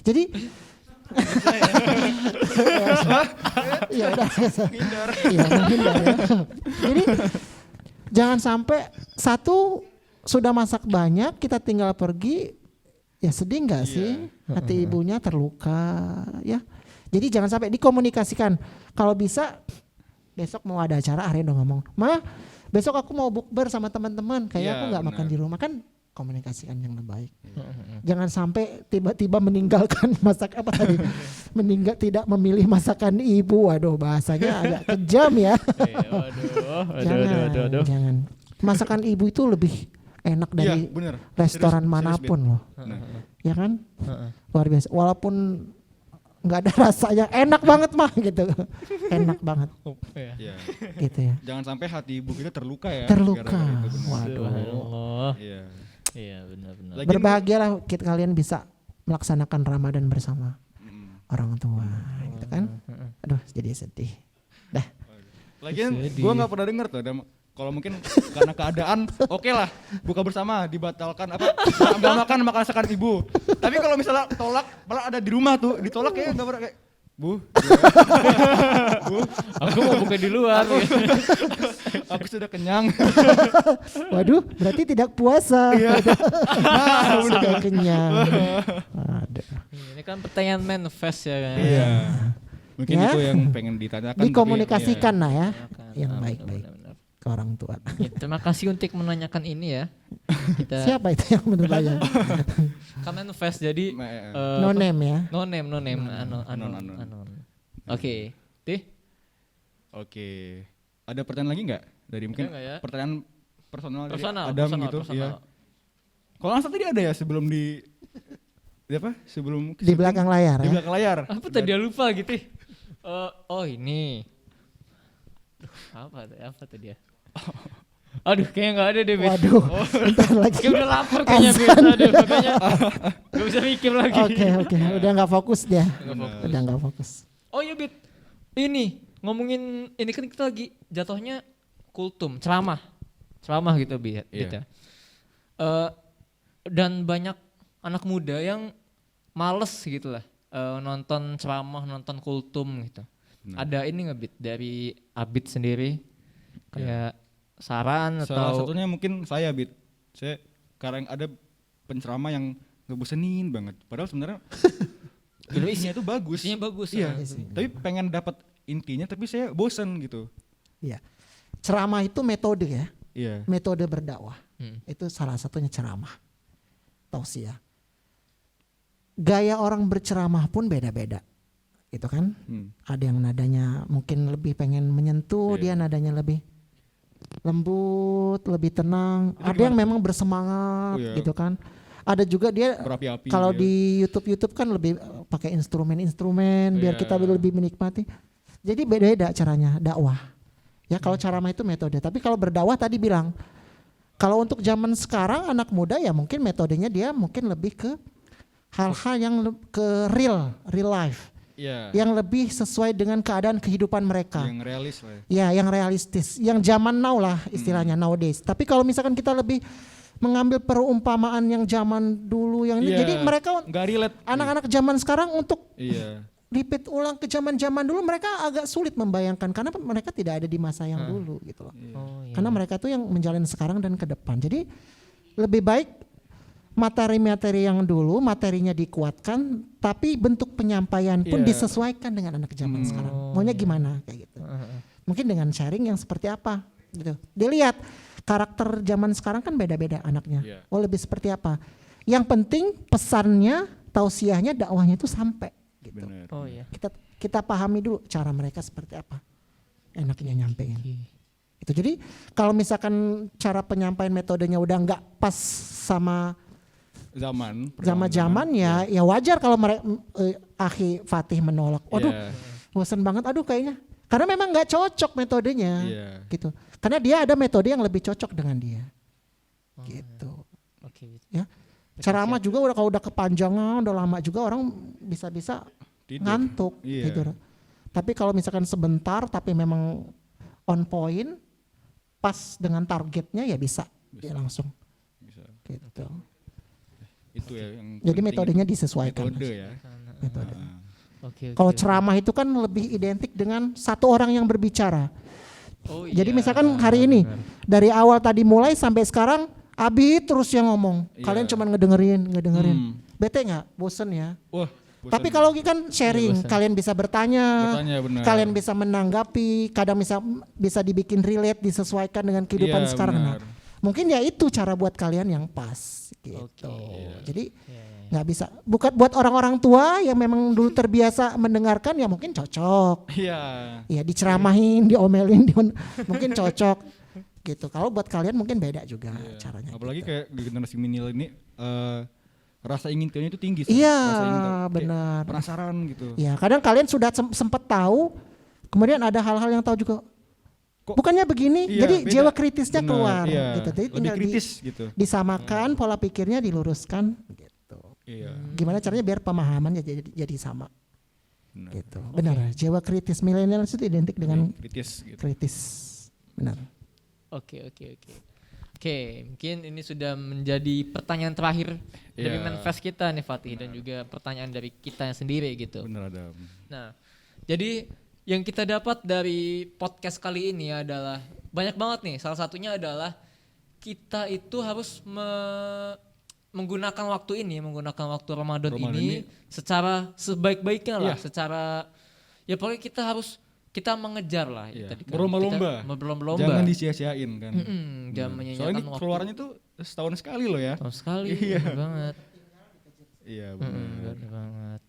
Jadi ya udah. Ya, menghindar ya. Jadi jangan sampai satu sudah masak banyak kita tinggal pergi, ya sedih nggak sih? Hati ibunya terluka ya. Jadi jangan sampai dikomunikasikan. Kalau bisa besok mau ada acara, Arya udah ngomong, "Ma, besok aku mau bukber sama teman-teman, kayak aku nggak makan di rumah." Kan komunikasikan yang baik. Jangan sampai tiba-tiba meninggalkan masak apa tadi? Tidak memilih masakan ibu. Waduh, bahasanya agak kejam ya. Jangan. Masakan ibu itu lebih enak dari restoran manapun loh. Ya kan? Luar biasa. Walaupun nggak ada rasanya, enak banget mah gitu. Enak banget. Iya. Gitu ya. Jangan sampai hati ibu kita terluka ya. Terluka. gara-gara itu, benar. Waduh. Iya. Iya benar-benar. Lagian- Berbahagialah kalian bisa melaksanakan Ramadan bersama orang tua gitu kan. Aduh, jadi sedih. Lagian Sedih. gue nggak pernah denger tuh kalau mungkin karena keadaan oke lah buka bersama dibatalkan apa nggak makan masakan ibu. Tapi kalau misalnya tolak malah ada di rumah tuh ditolak kayak nggak pernah kayak Bu, Aku mau buka di luar. aku sudah kenyang. Waduh, berarti tidak puasa. Sudah kenyang. Aduh. Ini kan pertanyaan manifest ya kan. Iya. Mungkin Ya. itu yang pengen ditanyakan. Dikomunikasikan lah ya, yang Benar, baik-baik benar. ke orang tua. Ya, terima kasih untuk menanyakan ini ya. Kita Siapa itu yang bertanya? kan manifest jadi No name ya. no name. Anon. Oke. Tih. Oke. Ada pertanyaan lagi nggak dari mungkin Ada nggak ya? pertanyaan personal dari Personal, Adam personal, gitu? personal. Iya. Kalau nggak salah tadi ada ya sebelum di apa? Sebelum Di belakang layar di ya. belakang layar. Apa tadi dia lupa gitu. Oh ini. Duh, apa tadi ya? Aduh kayaknya nggak ada deh. Bet. Waduh, bentar lagi. Kayak udah lapar kayaknya biasa deh makanya gak bisa mikir lagi. Oke, udah nggak fokus dia. fokus. Udah nggak fokus. Oh iya Bit, ini ngomongin ini kan kita lagi jatuhnya kultum, ceramah gitu Bit Iya. ya. Dan banyak anak muda yang males gitu lah nonton ceramah, nonton kultum gitu. Nah. Ada ini nggak Bit dari Abid sendiri kayak saran Salah atau satunya mungkin saya Bit. Saya sekarang ada penceramah yang ngebosenin banget. Padahal sebenarnya isinya itu bagus. isinya bagus. Iya. ya. Tapi pengen dapat intinya tapi saya bosen gitu. Iya. Ceramah itu metode ya. Iya. Metode berdakwah. Hmm. Itu salah satunya ceramah. Tausiah. Gaya orang berceramah pun beda-beda. Gitu kan? Ada yang nadanya mungkin lebih pengen menyentuh, Iya. dia nadanya lebih lembut, lebih tenang. Itu Ada yang memang bersemangat Oh, iya. gitu kan. Ada juga dia Berapi-api. kalau dia. di YouTube kan lebih pakai instrumen-instrumen biar Iya. kita lebih menikmati. Jadi beda-beda caranya dakwah. Ya kalau ceramah itu metode, tapi kalau berdakwah tadi bilang kalau untuk zaman sekarang anak muda ya mungkin metodenya dia mungkin lebih ke hal-hal yang ke real life, Iya. yang lebih sesuai dengan keadaan kehidupan mereka. Yang realis lah. Ya, yang realistis, yang zaman now lah istilahnya nowadays. Tapi kalau misalkan kita lebih mengambil perumpamaan yang zaman dulu yang ini, Iya. jadi mereka Nggak relate. anak-anak zaman sekarang untuk Iya. repeat ulang ke zaman-zaman dulu mereka agak sulit membayangkan karena mereka tidak ada di masa yang dulu gitu loh. Oh, iya. Karena mereka tuh yang menjalani sekarang dan ke depan. Jadi lebih baik materi-materi yang dulu materinya dikuatkan tapi bentuk penyampaian pun Iya. disesuaikan dengan anak zaman sekarang. Maunya gimana kayak gitu. Mungkin dengan sharing yang seperti apa gitu. Dilihat karakter zaman sekarang kan beda-beda anaknya. Iya. Oh lebih seperti apa. Yang penting pesannya, tausiahnya, dakwahnya itu sampai gitu. Benar. Oh iya. Kita pahami dulu cara mereka seperti apa. Enaknya nyampein. Itu jadi kalau misalkan cara penyampaian metodenya udah nggak pas sama zaman ya wajar kalau mereka Akhi Fatih menolak. Waduh, Iya. bosan banget. Aduh kayaknya karena memang nggak cocok metodenya. Iya. Gitu. Karena dia ada metode yang lebih cocok dengan dia. Gitu. Oke. Ya. Ceramah juga udah kalau udah kepanjangan, udah lama juga orang bisa-bisa Tidur. ngantuk Iya. tidur. Tapi kalau misalkan sebentar tapi memang on point, pas dengan targetnya ya bisa. Ya langsung Bisa. gitu. Itu ya yang Jadi penting, metodenya disesuaikan. metode ya. Metode. Oke. Kalau ceramah itu kan lebih identik dengan satu orang yang berbicara. Oh, Jadi iya, misalkan hari ini benar. dari awal tadi mulai sampai sekarang Abi terus yang ngomong. Iya. Kalian cuma ngedengerin. Bete nggak? Bosen ya? Wah, bosan. Tapi kalau kan sharing, Iya, bosan. kalian bisa bertanya, benar. kalian bisa menanggapi, kadang bisa dibikin relate, disesuaikan dengan kehidupan Iya, sekarang. Nah, benar. mungkin ya itu cara buat kalian yang pas gitu. Oke. Jadi Iya, iya. nggak bisa. Bukan buat orang-orang tua yang memang dulu terbiasa mendengarkan ya mungkin cocok. Iya. Ya diceramahin, diomelin, mungkin cocok gitu. Kalau buat kalian mungkin beda juga Iya. caranya. Apalagi gitu. kayak di generasi milenial ini rasa ingin tahunya itu tinggi. Sar. Iya, Rasa ingin tahu, kayak benar. penasaran gitu. Ya, kadang kalian sudah sempat tahu, kemudian ada hal-hal yang tahu juga. Kok- Bukannya begini, Iya, jadi beda. jiwa kritisnya Benar, keluar iya. gitu. Jadi Lebih tinggal kritis gitu. disamakan, pola pikirnya diluruskan gitu. Iya. Gimana caranya biar pemahamannya jadi sama Benar. gitu. Benar, jiwa kritis milenial itu identik dengan Kritis gitu. kritis. Benar. Oke. Oke, mungkin ini sudah menjadi pertanyaan terakhir dari Iya. manifest kita nih Fatih dan juga pertanyaan dari kita sendiri gitu. Benar Adam. Nah, jadi yang kita dapat dari podcast kali ini adalah banyak banget nih. Salah satunya adalah kita itu harus menggunakan waktu Ramadan Ramadan ini ini secara sebaik-baiknya lah, Iya. secara ya pokoknya kita mengejar lah ya, Iya. tadi kan. Berlomba-lomba. Kita berlomba-lomba. Jangan disia-siain kan. Jangan Soalnya menyanyiakan ini waktu. keluarannya tuh setahun sekali loh ya. Tahun sekali, Iya. bener banget. Iya benar. Bener banget.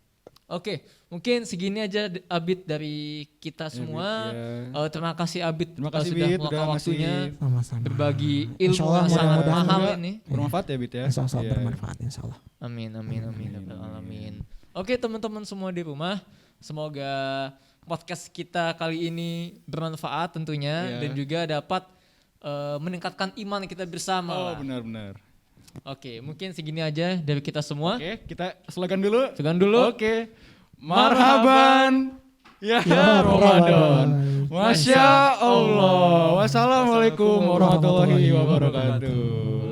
Oke, mungkin segini aja Abid dari kita semua. iya. Terima kasih Abid Terima kasih sudah Bit meluangkan udah waktunya ngasih Sama-sama. berbagi Insya ilmu Allah yang sangat mudah-mudahan mahal juga ini. bermanfaat ya Bit ya. Insya Allah Iya. bermanfaat, insya Allah. Amin. Ya Rabbal alamin. Oke teman-teman semua di rumah, semoga podcast kita kali ini bermanfaat tentunya Iya. dan juga dapat meningkatkan iman kita bersama. Oh lah. benar. Oke, mungkin segini aja dari kita semua. Oke, kita slogan dulu. Segan dulu. Oke. Marhaban ya Ramadan. Masya Allah. Wassalamualaikum warahmatullahi wabarakatuh.